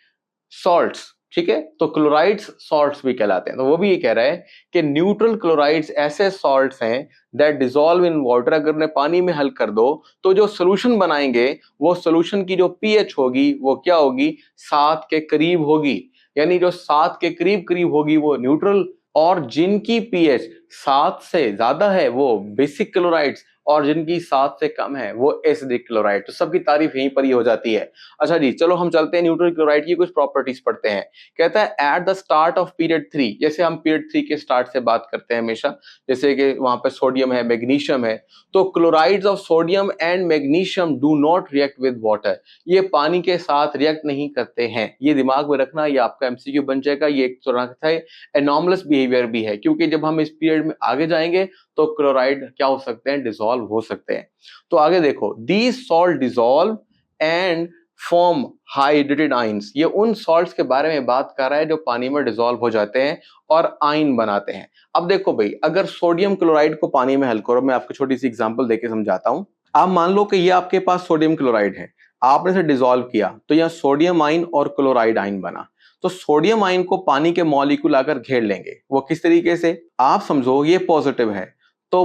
सॉल्ट्स, ठीक है। तो क्लोराइड्स सॉल्ट्स भी कहलाते हैं। तो वो भी ये कह रहा है कि न्यूट्रल क्लोराइड्स ऐसे सॉल्ट्स हैं दैट डिसॉल्व इन वाटर, अगर उन्हें पानी में हल कर दो तो जो सोल्यूशन बनाएंगे वो सोल्यूशन की जो पीएच होगी वो क्या होगी, 7 के करीब होगी। यानी जो 7 के करीब करीब होगी वो न्यूट्रल, और जिनकी पीएच 7 से ज्यादा है वो बेसिक क्लोराइड्स, और जिनकी 7 से कम है वो एसिडिक क्लोराइड। तो सबकी तारीफ यहीं पर ही हो जाती है। अच्छा जी, चलो हम चलते हैं न्यूट्रल क्लोराइड की कुछ प्रॉपर्टीज पढ़ते हैं। कहता है at the start of period 3, जैसे हम पीरियड 3 के स्टार्ट से बात करते हैं हमेशा, जैसे कि वहां पे सोडियम है, मैग्नीशियम है, तो chlorides of sodium and magnesium do not react with water, ये पानी के साथ रिएक्ट नहीं करते हैं। ये दिमाग में रखना, ये आपका एमसीक्यू बन जाएगा। ये एक तरह का एनॉमलस बिहेवियर भी है, क्योंकि जब हम इस पीरियड में आगे जाएंगे तो क्लोराइड क्या हो सकते हैं, डिसॉल्व हो सकते हैं। तो आगे देखो, these salt dissolve and form hydrated ions, ये उन सॉल्ट्स के बारे में बात कर रहा है जो पानी में डिसॉल्व हो जाते हैं और आयन बनाते हैं। अब देखो भाई, अगर सोडियम क्लोराइड को पानी में हल करो, मैं आपको छोटी सी एग्जांपल देके समझाता हूं। आप मान लो कि ये आपके पास सोडियम क्लोराइड है, आपने इसे डिसॉल्व किया तो यहाँ सोडियम आयन और क्लोराइड आयन बना। तो सोडियम आयन को पानी के मॉलिक्यूल आकर घेर लेंगे। वो किस तरीके से, आप समझो ये पॉजिटिव है, तो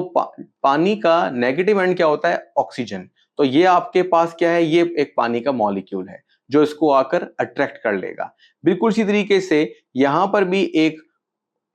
पानी का नेगेटिव एंड क्या होता है, ऑक्सीजन। तो ये आपके पास क्या है, ये एक पानी का मॉलिक्यूल है जो इसको आकर अट्रैक्ट कर लेगा। बिल्कुल इसी तरीके से यहां पर भी एक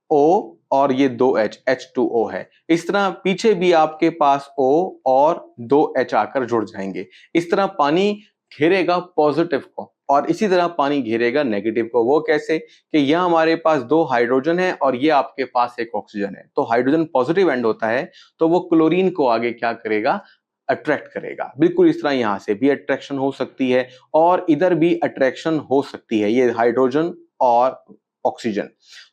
O और ये 2H, H2O है। इस तरह पीछे भी आपके पास O और 2H आकर जुड़ जाएंगे। इस तरह पानी घेरेगा पॉजिटिव को और इसी तरह पानी घेरेगा नेगेटिव को। वो कैसे कि यह हमारे पास 2 हाइड्रोजन है और ये आपके पास एक ऑक्सीजन है। तो हाइड्रोजन पॉजिटिव एंड होता है तो वो क्लोरीन को आगे क्या करेगा, अट्रैक्ट करेगा। बिल्कुल इस तरह यहां से भी अट्रैक्शन हो सकती है और इधर भी अट्रैक्शन हो सकती है, ये हाइड्रोजन और ऑक्सीजन।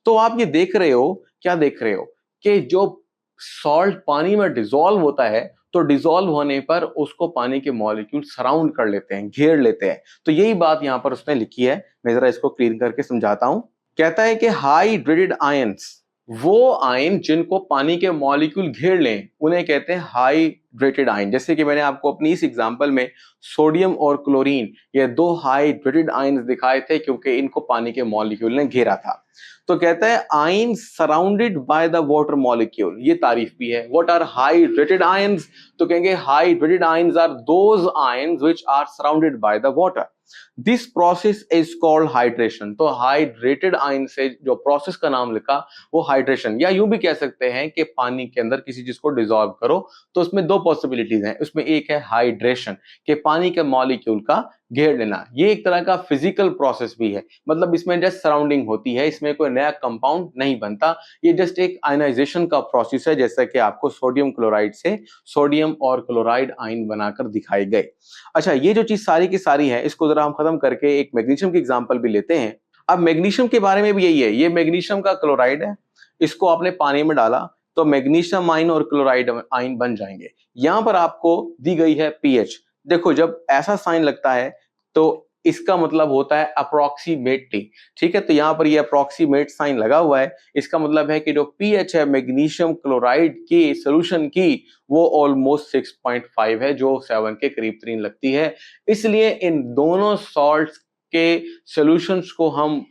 तो आप ये देख रहे हो, क्या देख रहे हो कि जो सॉल्ट पानी में डिसॉल्व होता है तो डिसॉल्व होने पर उसको पानी के मॉलिक्यूल सराउंड कर लेते हैं, घेर लेते हैं। तो यही बात यहां पर उसने लिखी है, मैं जरा इसको क्लीन करके समझाता हूं। कहता है कि हाइड्रेटेड आयंस, वो आयन जिनको पानी के मॉलिक्यूल घेर लें उन्हें कहते हैं हाइड्रेटेड आयन। जैसे कि मैंने आपको अपनी इस एग्जांपल में सोडियम और क्लोरीन, ये 2 हाइड्रेटेड आयंस दिखाए थे क्योंकि इनको पानी के मॉलिक्यूल ने घेरा था। तो कहता है ion surrounded by the water molecule, ये तारीफ भी है। व्हाट आर हाइड्रेटेड आयंस, तो कहेंगे hydrated ions are those ions which are surrounded by the water. This process is called hydration. तो हाइड्रेटेड आयन से जो प्रोसेस का नाम लिखा वो हाइड्रेशन, या यूं भी कह सकते हैं कि पानी के अंदर किसी चीज को डिसॉल्व करो तो उसमें 2 पॉसिबिलिटीज हैं। उसमें एक है हाइड्रेशन, कि पानी के मॉलिक्यूल का घेर लेना, ये एक तरह का फिजिकल प्रोसेस भी है। मतलब इसमें जस्ट सराउंडिंग होती है, इसमें कोई नया कंपाउंड नहीं बनता, ये जस्ट एक आयनाइजेशन का प्रोसेस है, जैसा कि आपको सोडियम क्लोराइड से सोडियम और क्लोराइड आयन बनाकर दिखाए गए। अच्छा, ये जो चीज सारी की सारी है इसको जरा हम खत्म करके एक मैग्नीशियम की एग्जांपल भी लेते हैं। अब मैग्नीशियम के बारे में भी यही है, ये मैग्नीशियम का क्लोराइड है, इसको आपने पानी में डाला तो मैग्नीशियम आयन और क्लोराइड आयन बन जाएंगे। यहां पर आपको दी गई है पीएच। देखो जब ऐसा साइन लगता है तो इसका मतलब होता है अप्रोक्सीमेटली, ठीक है। तो यहां पर ये अप्रोक्सीमेट साइन लगा हुआ है, इसका मतलब है कि जो पीएच है मैग्नीशियम क्लोराइड की सॉल्यूशन की वो ऑलमोस्ट 6.5 है, जो 7 के करीब तरीन लगती है। इसलिए इन दोनों सॉल्ट्स के सॉल्यूशंस को हम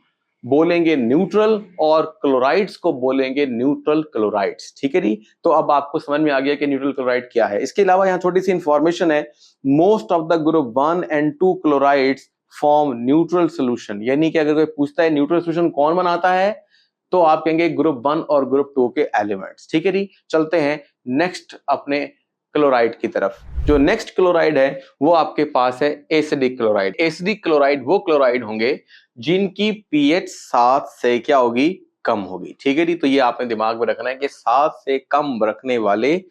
बोलेंगे न्यूट्रल और क्लोराइड्स को बोलेंगे न्यूट्रल क्लोराइड्स, ठीक है जी। तो अब आपको समझ में आ गया कि न्यूट्रल क्लोराइड क्या है। इसके अलावा यहाँ छोटी सी इंफॉर्मेशन है, most of the group 1 and 2 chlorides form neutral solution. यानी कि अगर कोई पूछता है न्यूट्रल सोल्यूशन कौन बनाता है तो आप कहेंगे ग्रुप 1 और ग्रुप 2 के एलिमेंट्स, ठीक है जी। चलते हैं नेक्स्ट अपने क्लोराइड की तरफ। जो नेक्स्ट क्लोराइड है वो आपके पास है एसिडिक क्लोराइड। एसिडिक क्लोराइड वो क्लोराइड होंगे जिनकी पीएच 7 से क्या होगी, कम होगी। ठीक है जी, तो ये आपने दिमाग में रखना है कि 7 से कम रखने वाले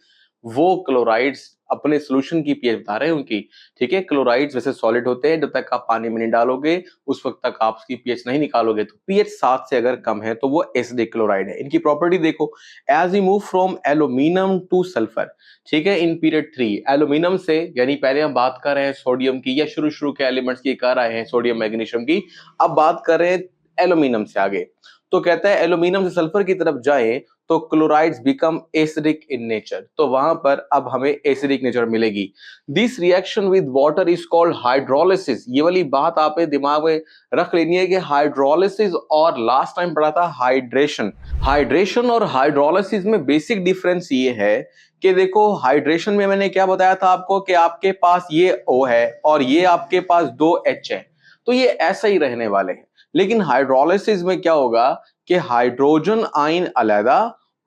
वो क्लोराइड्स अपने सोल्यूशन की पीएच बता रहे हैं उनकी। ठीक है, क्लोराइड्स वैसे सॉलिड होते हैं, जब तक आप पानी में नहीं डालोगे उस वक्त तक आप उसकी पीएच नहीं निकालोगे। तो पीएच 7 से अगर कम है तो वो एसिडिक क्लोराइड है। इनकी प्रॉपर्टी देखो, as we move from aluminium to sulphur, ठीक है, इन पीरियड 3 एल्यूमिनियम से, यानी पहले हम बात कर रहे हैं सोडियम की या शुरू के एलिमेंट्स की कर रहे हैं सोडियम मैग्नीशियम की, अब बात कर रहे हैं एल्यूमिनियम से आगे। तो कहता है एल्यूमिनियम से सल्फर की तरफ जाए तो chlorides become acidic in nature, तो वहां पर अब हमें एसिडिक नेचर मिलेगी। This reaction with water is called hydrolysis. ये वाली बात आपने दिमाग में रख लेनी है कि हाइड्रोलिसिस और लास्ट टाइम पढ़ा था हाइड्रेशन। हाइड्रेशन और हाइड्रोलिसिस में बेसिक डिफरेंस ये है कि देखो, हाइड्रेशन में मैंने क्या बताया था आपको कि आपके पास ये O है और ये आपके पास 2 H है, तो ये ऐसा ही रहने वाले हैं। लेकिन हाइड्रोलिसिस में क्या होगा कि हाइड्रोजन आयन अलग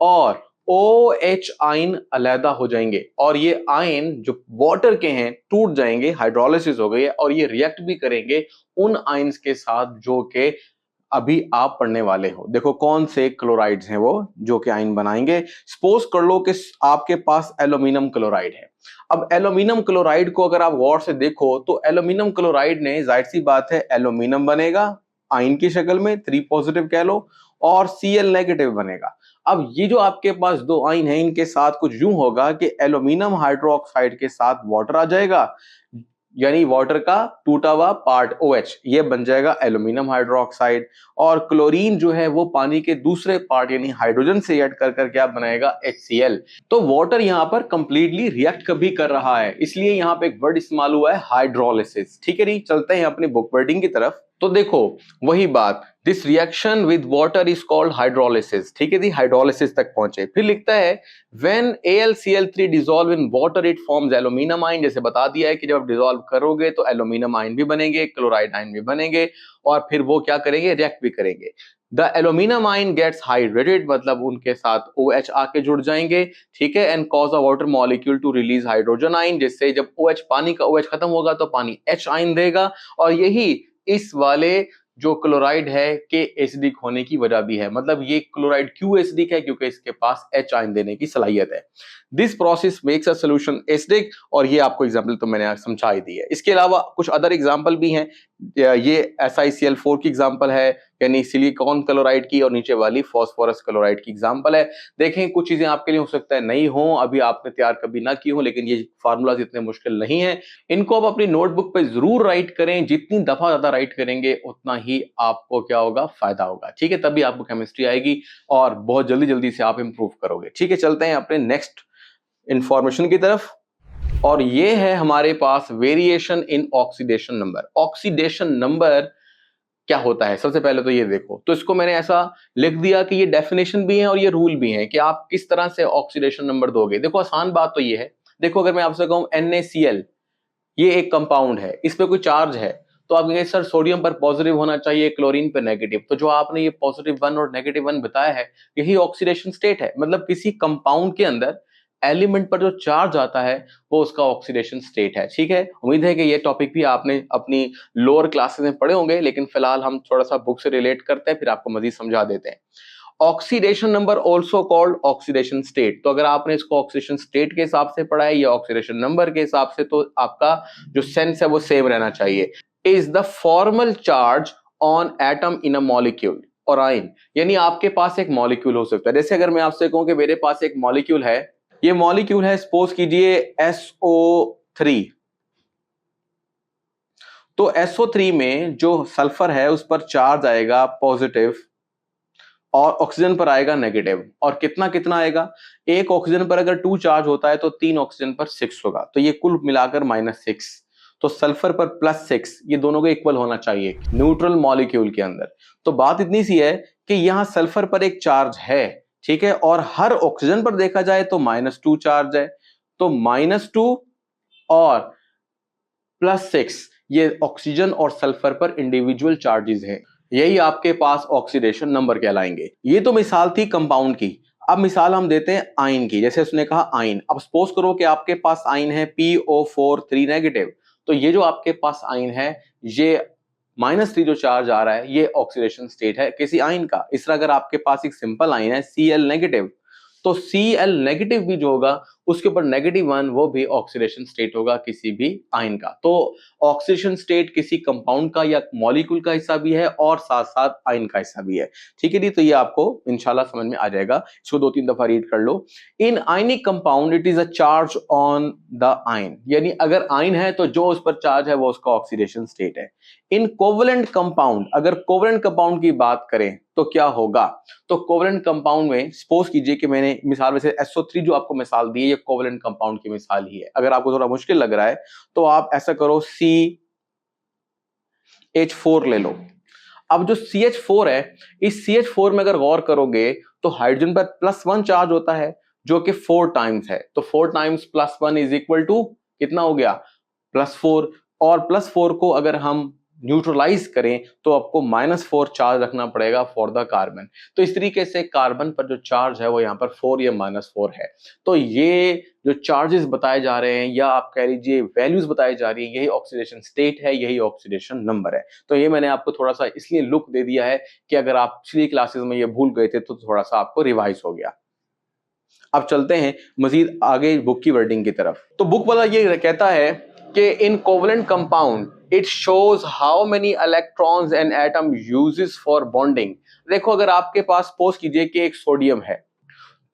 और OH आयन अलग हो जाएंगे और ये आयन जो वाटर के हैं टूट जाएंगे, हाइड्रोलिसिस हो गई है, और ये रिएक्ट भी करेंगे उन आयंस के साथ जो कि अभी आप पढ़ने वाले हो। देखो कौन से क्लोराइड्स हैं वो जो कि आयन बनाएंगे। सपोज कर लो कि आपके पास एल्यूमिनियम क्लोराइड है। अब एल्यूमिनियम क्लोराइड को अगर आप गौर से देखो तो एल्यूमिनियम क्लोराइड ने, जाहिर सी बात है, एल्यूमिनियम बनेगा आयन की शक्ल में 3 पॉजिटिव कह लो, और Cl नेगेटिव बनेगा। अब ये जो आपके पास 2 आयन है इनके साथ कुछ यूं होगा कि एल्यूमिनियम हाइड्रोक्साइड के साथ वाटर आ जाएगा, यानी वाटर का टूटा हुआ पार्ट OH, ये बन जाएगा एल्यूमिनियम हाइड्रोक्साइड, और क्लोरीन जो है वो पानी के दूसरे पार्ट यानी हाइड्रोजन से ऐड कर क्या बनाएगा, HCl। तो वाटर यहां पर कंप्लीटली रिएक्ट कभी कर रहा है, इसलिए यहां पे एक वर्ड इस्तेमाल हुआ है हाइड्रोलिसिस। ठीक है जी, चलते हैं अपनी बुक वर्डिंग की तरफ। तो देखो वही बात, this reaction with water is called hydrolysis. ठीक है जी, हाइड्रोलिसिस तक पहुंचे। फिर लिखता है when AlCl3 dissolve in water it forms aluminium ion. जैसे बता दिया है कि जब डिसॉल्व करोगे तो एल्यूमिनियम आयन भी बनेंगे, क्लोराइड आयन भी बनेंगे, और फिर वो क्या करेंगे, रिएक्ट भी करेंगे। The aluminium ion gets hydrated, मतलब उनके साथ OH आके जुड़ जाएंगे। ठीक है, and cause a water molecule to release hydrogen ion, जिससे जब OH पानी का OH खत्म होगा तो पानी H आयन देगा, और यही इस वाले जो क्लोराइड है के एसिडिक होने की वजह भी है। मतलब ये क्लोराइड क्यों एसिडिक है, क्योंकि इसके पास H आयन देने की सलाहियत है। This process makes a solution acidic, और ये आपको एग्जांपल तो मैंने समझा ही दी है। इसके अलावा कुछ अदर एग्जांपल भी हैं, ये SiCl4 की एग्जांपल है, यानी सिलिकॉन क्लोराइड की, और नीचे वाली फास्फोरस क्लोराइड की एग्जांपल है। देखें कुछ चीजें आपके लिए हो सकता है नहीं हो, अभी आपने तैयार कभी ना की हो, लेकिन ये फार्मूलाज इतने मुश्किल नहीं है। इनको आप अपनी नोटबुक पे जरूर राइट करें, जितनी दफा ज्यादा राइट करेंगे उतना ही आपको क्या होगा, फायदा होगा। ठीक है, तभी आपको केमिस्ट्री आएगी और बहुत जल्दी जल्दी से आप इंप्रूव करोगे। ठीक है, चलते हैं अपने नेक्स्ट इंफॉर्मेशन की तरफ, और ये है हमारे पास variation in oxidation number. Oxidation number क्या होता है, सबसे पहले तो ये देखो, तो इसको मैंने ऐसा लिख दिया कि ये डेफिनेशन भी है और ये रूल भी है कि आप किस तरह से ऑक्सीडेशन नंबर दोगे। देखो आसान बात तो ये है, देखो अगर मैं आपसे कहूं NaCl, ये एक कंपाउंड है, इस पे कोई चार्ज है, तो आप कहेंगे सर सोडियम पर पॉजिटिव होना चाहिए, क्लोरीन पर नेगेटिव। तो जो आपने ये +1 और -1 बताया है, यही ऑक्सीडेशन स्टेट है। मतलब किसी कंपाउंड के अंदर एलिमेंट पर जो चार्ज आता है वो उसका ऑक्सीडेशन स्टेट है। ठीक है, उम्मीद है कि ये टॉपिक भी आपने अपनी लोअर क्लासेस में पढ़े होंगे, लेकिन फिलहाल हम थोड़ा सा बुक से रिलेट करते हैं, फिर आपको मजीद समझा देते हैं। Oxidation number also called oxidation state, तो अगर आपने इसको ऑक्सीडेशन स्टेट के हिसाब से पढ़ा है या ऑक्सीडेशन नंबर के हिसाब से, तो आपका जो सेंस है वो सेम रहना चाहिए। Is the formal charge on atom in a molecule और आयन, यानी आपके पास एक मॉलिक्यूल हो सकता है। जैसे अगर मैं आपसे कहूं कि मेरे पास एक मॉलिक्यूल है, ये मॉलिक्यूल है सपोज कीजिए SO3, तो SO3 में जो सल्फर है उस पर चार्ज आएगा पॉजिटिव और ऑक्सीजन पर आएगा नेगेटिव। और कितना कितना आएगा, एक ऑक्सीजन पर अगर 2 चार्ज होता है तो 3 ऑक्सीजन पर 6 होगा, तो ये कुल मिलाकर -6। तो सल्फर पर +6, ये दोनों को इक्वल होना चाहिए न्यूट्रल मॉलिक्यूल के अंदर। तो बात इतनी सी है कि यहां सल्फर पर एक चार्ज है, ठीक है, और हर ऑक्सीजन पर देखा जाए तो -2 चार्ज है, तो -2 और +6 ये ऑक्सीजन और सल्फर पर इंडिविजुअल चार्जेस हैं। यही आपके पास ऑक्सीडेशन नंबर कहलाएंगे। ये तो मिसाल थी कंपाउंड की। अब मिसाल हम देते हैं आयन की। जैसे उसने कहा आयन, अब सपोज करो कि आपके पास आयन है PO4 3 नेगेटिव, तो ये जो आपके पास आयन है ये -3 जो चार्ज आ रहा है ये ऑक्सीडेशन स्टेट है किसी आयन का। इस तरह अगर आपके पास एक सिंपल आयन है Cl नेगेटिव, तो Cl नेगेटिव भी जो होगा उसके ऊपर -1 वो भी ऑक्सीडेशन स्टेट होगा किसी भी आयन का। तो ऑक्सीडेशन स्टेट किसी कंपाउंड का या मॉलिक्यूल का हिस्सा भी है और साथ साथ आयन का हिस्सा भी है। ठीक है जी, तो ये आपको इंशाल्लाह समझ में आ जाएगा। इसको 2-3 दफा रीड कर लो। In ionic compound it is a charge on the ion, यानी अगर आयन है तो जो उस पर चार्ज है वो उसका ऑक्सीडेशन स्टेट है। इन कोवलेंट कंपाउंड, अगर कोवलेंट कंपाउंड की बात करें तो क्या होगा, तो कोवलेंट कंपाउंड में सपोज कीजिए कि मैंने मिसाल में से SO3 जो आपको मिसाल दी है ये कोवलेंट कंपाउंड की मिसाल ही है। अगर आपको थोड़ा मुश्किल लग रहा है तो आप ऐसा करो CH4 ले लो। अब जो CH4 है, इस CH4 में अगर गौर करोगे तो हाइड्रोजन पर +1 चार्ज होता है जो कि 4 टाइम्स है, तो 4 टाइम्स +1 इज इक्वल टू कितना हो गया, +4। और +4 को अगर हम न्यूट्रलाइज करें तो आपको -4 चार्ज रखना पड़ेगा फॉर द कार्बन। तो इस तरीके से कार्बन पर जो चार्ज है वो यहाँ पर 4 या -4 है। तो ये जो चार्जेस बताए जा रहे हैं या आप कह लीजिए वैल्यूज बताई जा रही है, यही ऑक्सीडेशन स्टेट है, यही ऑक्सीडेशन नंबर है। तो ये मैंने आपको थोड़ा सा इसलिए लुक दे दिया है कि अगर आप पिछली क्लासेस में ये भूल गए थे तो थोड़ा सा आपको रिवाइज हो गया। अब चलते हैं मजीद आगे बुक की वर्डिंग की तरफ। तो बुक वाला ये कहता है कि in covalent compound it shows how many electrons an atom uses for bonding. देखो अगर आपके पास सपोज कीजिए कि एक सोडियम है,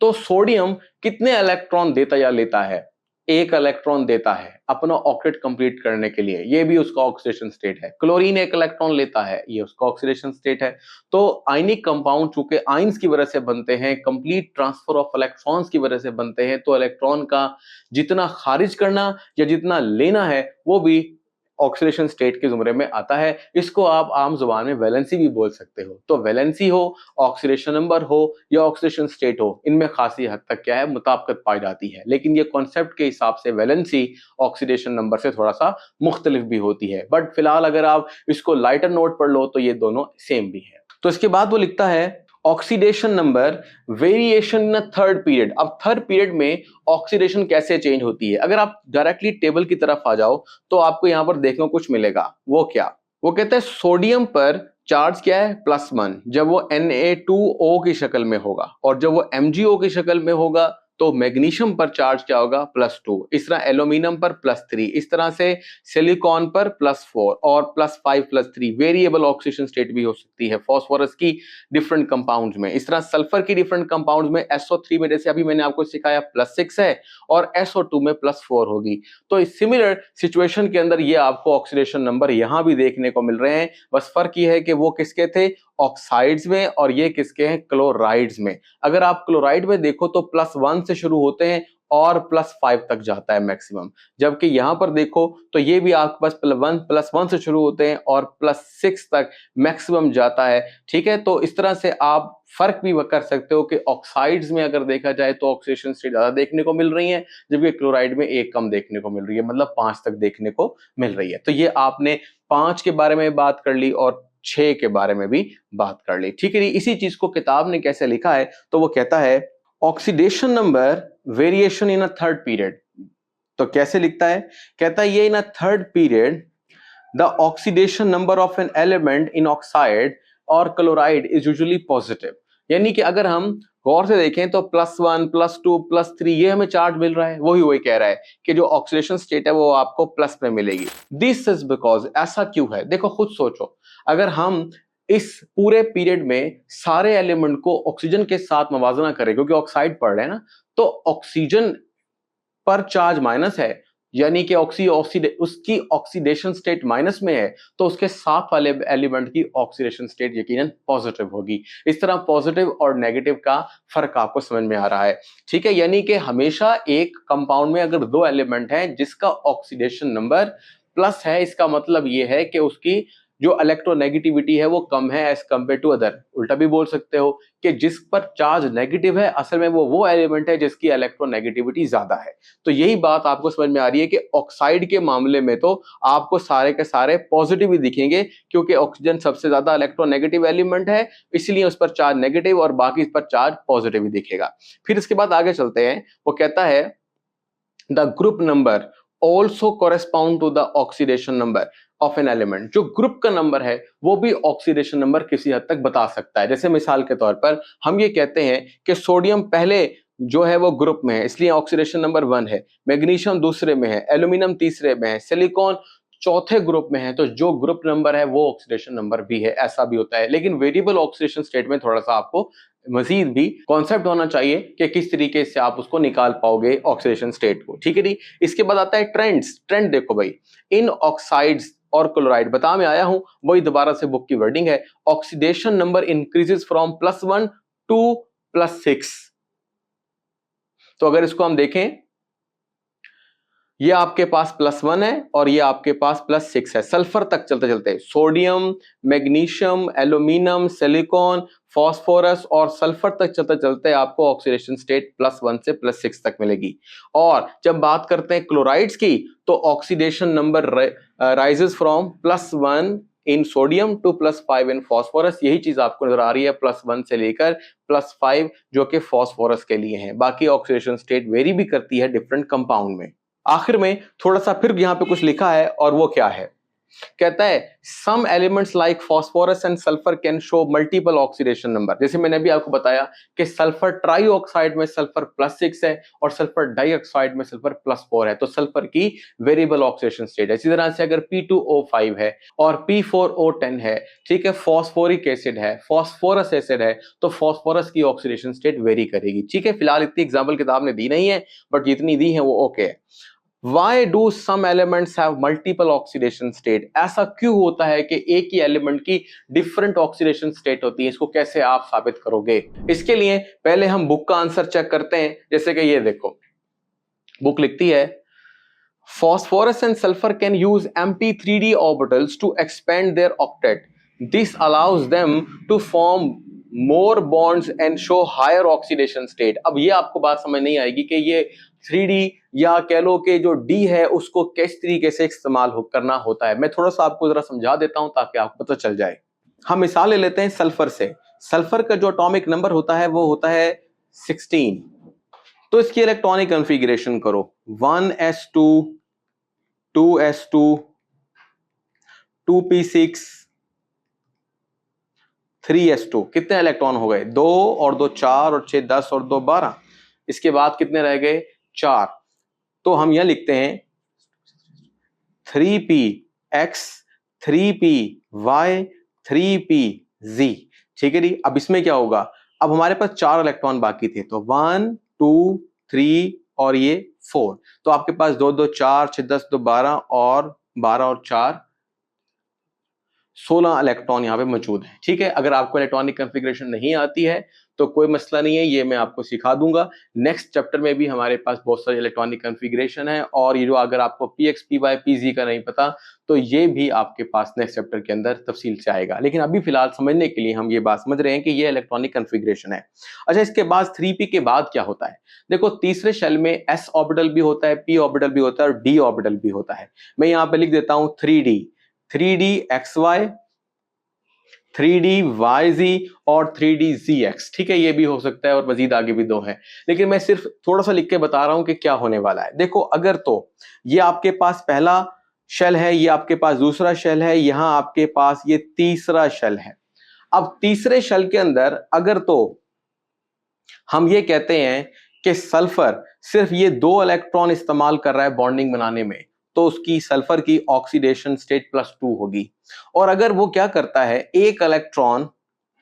तो सोडियम कितने इलेक्ट्रॉन देता या लेता है, एक इलेक्ट्रॉन देता है अपना ऑक्टेट कंप्लीट करने के लिए, ये भी उसका ऑक्सीडेशन स्टेट है। क्लोरीन एक इलेक्ट्रॉन लेता है, ये उसका ऑक्सीडेशन स्टेट है। तो आयनिक कंपाउंड चूंकि आयंस की वजह से बनते हैं, कंप्लीट ट्रांसफर ऑफ इलेक्ट्रॉन्स की वजह से बनते हैं, तो इलेक्ट्रॉन का जितना खारिज करना या जितना लेना है वो भी ऑक्सीडेशन स्टेट के जुमरे में आता है। इसको आप आम जुबान में वैलेंसी भी बोल सकते हो। तो वैलेंसी हो, ऑक्सीडेशन नंबर हो या ऑक्सीडेशन स्टेट हो, इनमें खासी हद तक क्या है, मुताबिकत पाई जाती है। लेकिन ये कॉन्सेप्ट के हिसाब से वैलेंसी ऑक्सीडेशन नंबर से थोड़ा सा मुख्तलिफ भी होती है। बट फिलहाल अगर आप इसको लाइटर नोट पढ़ लो तो ये दोनों सेम भी है। तो इसके बाद वो लिखता है oxidation number variation in third period. अब थर्ड पीरियड में ऑक्सीडेशन कैसे चेंज होती है, अगर आप डायरेक्टली टेबल की तरफ आ जाओ तो आपको यहां पर देखने को कुछ मिलेगा। वो क्या, वो कहते हैं सोडियम पर चार्ज क्या है, +1, जब वो Na2O की शक्ल में होगा, और जब वो MgO की शक्ल में होगा तो मैग्नीशियम पर चार्ज क्या होगा, +2। इस तरह एल्यूमिनियम पर +3, इस तरह से सिलिकॉन पर +4 और +5 +3। वेरिएबल ऑक्सीडेशन स्टेट भी हो सकती है फास्फोरस की डिफरेंट कंपाउंड्स में। इस तरह सल्फर की डिफरेंट कंपाउंड्स में SO3 में जैसे अभी मैंने आपको सिखाया +6 है और SO2 में +4 होगी। तो इस सिमिलर सिचुएशन के अंदर ये आपको ऑक्सीडेशन नंबर यहां भी देखने को मिल रहे हैं। बस फर्क ये है कि वो किसके थे, ऑक्साइड्स में, और ये किसके हैं, क्लोराइड्स में। अगर आप क्लोराइड में देखो तो +1 से शुरू होते हैं और +5 तक जाता है मैक्सिमम, जबकि यहां पर देखो तो ये भी आपके पास +1 से शुरू होते हैं और +6 तक मैक्सिमम जाता है। ठीक है, तो इस तरह से आप फर्क भी कर सकते हो कि ऑक्साइड्स में अगर देखा जाए तो ऑक्सीडेशन स्टेट ज्यादा देखने को मिल रही है, जबकि क्लोराइड में एक कम देखने को मिल रही है, मतलब 5 तक देखने को मिल रही है। तो ये आपने 5 के बारे में बात कर ली और 6 के बारे में भी बात कर ली। ठीक है, इसी चीज को किताब ने कैसे लिखा है, तो वो कहता है oxidation number variation in a third period. तो कैसे लिखता है, कहता है ये in a third period the oxidation number of an element in oxide और क्लोराइड इज यूजुअली पॉजिटिव। यानी कि अगर हम गौर से देखें तो +1 +2 +3 ये हमें चार्ज मिल रहा है, वही कह रहा है कि जो ऑक्सीडेशन स्टेट है वो आपको प्लस में मिलेगी। दिस इज बिकॉज, ऐसा क्यों है, देखो खुद सोचो, अगर हम इस पूरे पीरियड में सारे एलिमेंट को ऑक्सीजन के साथ मवाजना करें, क्योंकि ऑक्साइड पढ़ रहे हैं ना, तो ऑक्सीजन पर चार्ज माइनस है, यानी कि उसकी ऑक्सीडेशन स्टेट माइनस में है, तो उसके साथ वाले एलिमेंट की ऑक्सीडेशन स्टेट यकीनन पॉजिटिव होगी। इस तरह पॉजिटिव और नेगेटिव का फर्क आपको समझ में आ रहा है। ठीक है, यानी कि हमेशा एक कंपाउंड में अगर दो एलिमेंट हैं जिसका ऑक्सीडेशन नंबर प्लस है, इसका मतलब यह है कि उसकी जो इलेक्ट्रोनेगेटिविटी है वो कम है एज कंपेयर टू अदर। उल्टा भी बोल सकते हो कि जिस पर चार्ज नेगेटिव है असल में वो एलिमेंट है जिसकी इलेक्ट्रोनेगेटिविटी ज्यादा है। तो यही बात आपको समझ में आ रही है कि ऑक्साइड के मामले में तो आपको सारे के सारे पॉजिटिव ही दिखेंगे, क्योंकि ऑक्सीजन सबसे ज्यादा इलेक्ट्रोनेगेटिव एलिमेंट है, इसलिए उस पर चार्ज नेगेटिव और बाकी इस पर चार्ज पॉजिटिव ही दिखेगा। फिर इसके बाद आगे चलते हैं, वो कहता है the group number also correspond to the oxidation number। Of an element. जो ग्रुप का नंबर है वो भी ऑक्सीडेशन नंबर किसी हद तक बता सकता है। जैसे मिसाल के तौर पर हम ये कहते हैं कि सोडियम पहले जो है वो ग्रुप में है, इसलिए ऑक्सीडेशन नंबर 1 है, मैग्नीशियम दूसरे में है, एल्यूमिनियम तीसरे में है, सिलिकॉन चौथे ग्रुप में है, तो जो ग्रुप नंबर है वो ऑक्सीडेशन नंबर भी है। ऐसा भी होता है, लेकिन वेरिएबल ऑक्सीडेशन स्टेट में थोड़ा सा आपको मजीद भी कॉन्सेप्ट होना चाहिए कि किस तरीके से आप उसको निकाल पाओगे ऑक्सीडेशन स्टेट को। ठीक है जी। इसके बाद आता है ट्रेंड्स। ट्रेंड देखो भाई, इन ऑक्साइड्स और क्लोराइड बता मैं आया हूं, वही दोबारा से बुक की वर्डिंग है। Oxidation number increases from +1 to +6। तो अगर इसको हम देखें, ये आपके पास +1 है और ये आपके पास +6 है। सल्फर तक चलते चलते sodium, magnesium, aluminium, silicon, phosphorus और सल्फर तक चलते चलते आपको ऑक्सीडेशन स्टेट +1 से +6 तक मिलेगी। और जब बात करते हैं क्लोराइड्स की, तो oxidation number rises from +1 in sodium to +5 in phosphorus. यही चीज आपको नजर आ रही है, +1 से लेकर +5 जो कि फास्फोरस के लिए है। बाकी ऑक्सीडेशन स्टेट वेरी भी करती है डिफरेंट कंपाउंड में। आखिर में थोड़ा सा फिर यहां पे कुछ लिखा है, और वो क्या है, कहता है some elements like phosphorus and sulphur can show multiple oxidation number. जैसे मैंने अभी आपको बताया कि सल्फर ट्राईऑक्साइड में सल्फर +6 है और सल्फर डाइऑक्साइड में सल्फर +4 है, तो सल्फर की वेरिएबल ऑक्सीडेशन स्टेट है। इसी तरह से अगर P2O5 है और P4O10 है, ठीक है, फॉस्फोरिक एसिड है, फॉस्फोरस एसिड है, तो फॉस्फोरस की ऑक्सीडेशन स्टेट वेरी करेगी। ठीक है, फिलहाल इतनी एग्जाम्पल किताब ने दी नहीं है, बट जितनी दी है वो ओके है। Why do some elements have multiple oxidation state? ऐसा क्यों होता है कि एक ही एलिमेंट की डिफरेंट ऑक्सीडेशन स्टेट होती है? इसको कैसे आप साबित करोगे? इसके लिए पहले हम बुक का आंसर चेक करते हैं। जैसे कि ये देखो, बुक लिखती है phosphorus and sulfur can use empty 3d orbitals to expand their octet. This allows them to form more bonds and show higher oxidation state. अब ये आपको बात समझ नहीं आएगी कि ये 3D या कह लो कि जो D है उसको किस तरीके से इस्तेमाल करना होता है। मैं थोड़ा सा आपको जरा समझा देता हूं ताकि आपको पता चल जाए। हम मिसाल ले लेते हैं सल्फर से। सल्फर का जो एटॉमिक नंबर होता है वो होता है 16। तो इसकी इलेक्ट्रॉनिक कॉन्फ़िगरेशन करो, 1s2 2s2 2p6 3s2। कितने इलेक्ट्रॉन हो गए? 2 और 2 4 और 6 10 और 2 12। इसके बाद कितने रह गए? 4। तो हम यहां लिखते हैं 3px 3py 3pz। ठीक है जी। अब इसमें क्या होगा, अब हमारे पास 4 इलेक्ट्रॉन बाकी थे, तो 1 2 3 और ये 4। तो आपके पास 2 2 4 6 10 2 12 और 12 और 4 16 इलेक्ट्रॉन यहाँ पे मौजूद है। ठीक है, अगर आपको इलेक्ट्रॉनिक कॉन्फ़िगरेशन नहीं आती है तो कोई मसला नहीं है, ये मैं आपको सिखा दूंगा। नेक्स्ट चैप्टर में भी हमारे पास बहुत सारी इलेक्ट्रॉनिक कॉन्फ़िगरेशन है, और ये जो अगर आपको px py pz का नहीं पता तो ये भी आपके पास नेक्स्ट चैप्टर के अंदर तफसील से आएगा। लेकिन अभी फिलहाल समझने के लिए हम ये बात समझ रहे हैं कि ये इलेक्ट्रॉनिक कॉन्फ़िगरेशन है। अच्छा, इसके बाद 3p के बाद क्या होता है? देखो, तीसरे शेल में s ऑर्बिटल भी होता है, p ऑर्बिटल भी होता है और d ऑर्बिटल भी होता है। मैं यहाँ पे लिख देता हूं 3d xy 3d yz और 3d zx। ठीक है, ये भी हो सकता है और मजीद आगे भी 2 हैं, लेकिन मैं सिर्फ थोड़ा सा लिख के बता रहा हूं कि क्या होने वाला है। देखो, अगर तो ये आपके पास पहला शेल है, ये आपके पास दूसरा शेल है, यहां आपके पास ये तीसरा शेल है। अब तीसरे शेल के अंदर अगर तो हम ये कहते हैं कि सल्फर सिर्फ ये 2 इलेक्ट्रॉन इस्तेमाल कर रहा है बॉन्डिंग बनाने में, तो उसकी सल्फर की ऑक्सीडेशन स्टेट +2 होगी। और अगर वो क्या करता है, एक इलेक्ट्रॉन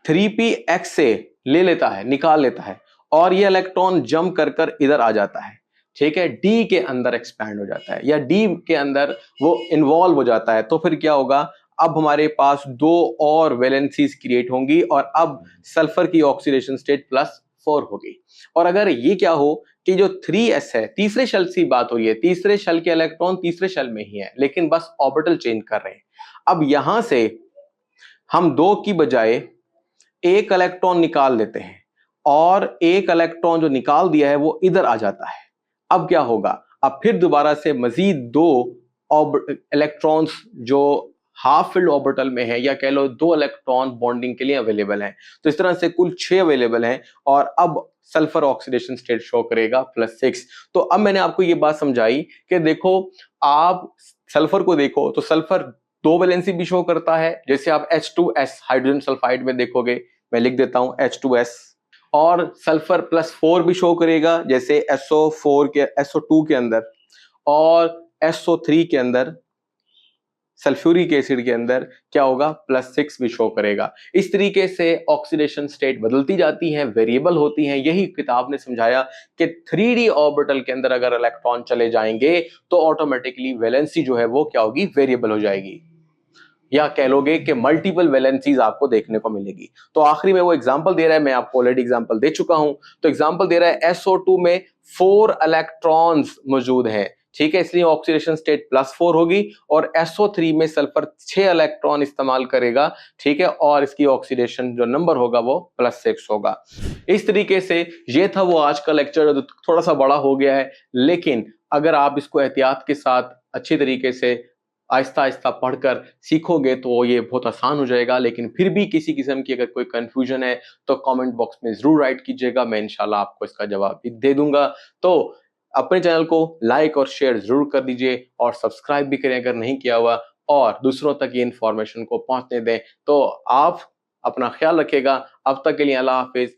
3px से ले लेता है, निकाल लेता है, और ये इलेक्ट्रॉन जंप कर कर इधर आ जाता है, ठीक है, डी के अंदर एक्सपैंड हो जाता है या डी के अंदर वो इन्वॉल्व हो जाता है, तो फिर क्या होगा, अब हमारे पास 2 और वैलेंसीज क्रिएट होंगी और अब सल्फर की ऑक्सीडेशन स्टेट +4 होगी। और अगर ये क्या हो कि जो 3s है, तीसरे शेल की बात हो रही है, तीसरे शेल के इलेक्ट्रॉन तीसरे शेल में ही है, लेकिन बस ऑर्बिटल चेंज कर रहे हैं। अब यहां से हम 2 की बजाय एक इलेक्ट्रॉन निकाल देते हैं और एक इलेक्ट्रॉन जो निकाल दिया है वो इधर आ जाता है। अब क्या होगा, अब फिर दोबारा से मजीद 2 इलेक्ट्रॉन्स जो हाफ फिल्ड ऑर्बिटल में है, या कह लो 2 इलेक्ट्रॉन बॉन्डिंग के लिए अवेलेबल हैं, तो इस तरह से कुल 6 अवेलेबल हैं और अब सल्फर ऑक्सीडेशन स्टेट शो करेगा +6। तो अब मैंने आपको ये बात समझाई कि देखो, आप सल्फर को देखो तो सल्फर दो वैलेंसी भी शो करता है, जैसे आप H2S हाइड्रोजन सल्फाइड में देखोगे, मैं लिख देता हूं H2S। और सल्फर +4 भी शो करेगा, जैसे SO2 के अंदर, और SO3 के अंदर, सल्फ्यूरिक एसिड के अंदर क्या होगा, +6 भी शो करेगा। इस तरीके से ऑक्सीडेशन स्टेट बदलती जाती है, वेरिएबल होती हैं। यही किताब ने समझाया कि 3D ऑर्बिटल के अंदर अगर इलेक्ट्रॉन चले जाएंगे तो ऑटोमेटिकली वैलेंसी जो है वो क्या होगी, वेरिएबल हो जाएगी, या कह लोगे कि मल्टीपल वैलेंसीज आपको देखने को मिलेगी। तो आखिरी में वो एग्जांपल दे रहा है, मैं आपको ऑलरेडी एग्जांपल दे चुका हूं। तो एग्जांपल दे रहा है SO2 में 4 इलेक्ट्रॉन्स मौजूद हैं, ठीक है, इसलिए ऑक्सीडेशन स्टेट +4 होगी। और SO3 में सल्फर 6 इलेक्ट्रॉन इस्तेमाल करेगा, ठीक है, और इसकी ऑक्सीडेशन जो नंबर होगा वो +6 होगा। इस तरीके से ये था वो आज का लेक्चर, जो थोड़ा सा बड़ा हो गया है, लेकिन अगर आप इसको एहतियात के साथ अच्छी तरीके से आहिस्ता आहिस्ता पढ़कर सीखोगे तो ये बहुत आसान हो जाएगा। लेकिन फिर भी किसी किस्म की अगर कोई कंफ्यूजन है तो कमेंट बॉक्स में जरूर राइट कीजिएगा, मैं इंशाल्लाह आपको इसका जवाब भी दे दूंगा। तो अपने चैनल को लाइक और शेयर जरूर कर दीजिए, और सब्सक्राइब भी करें अगर नहीं किया हुआ, और दूसरों तक ये इंफॉर्मेशन को पहुंचने दें। तो आप अपना ख्याल रखिएगा। अब तक के लिए अल्लाह हाफिज।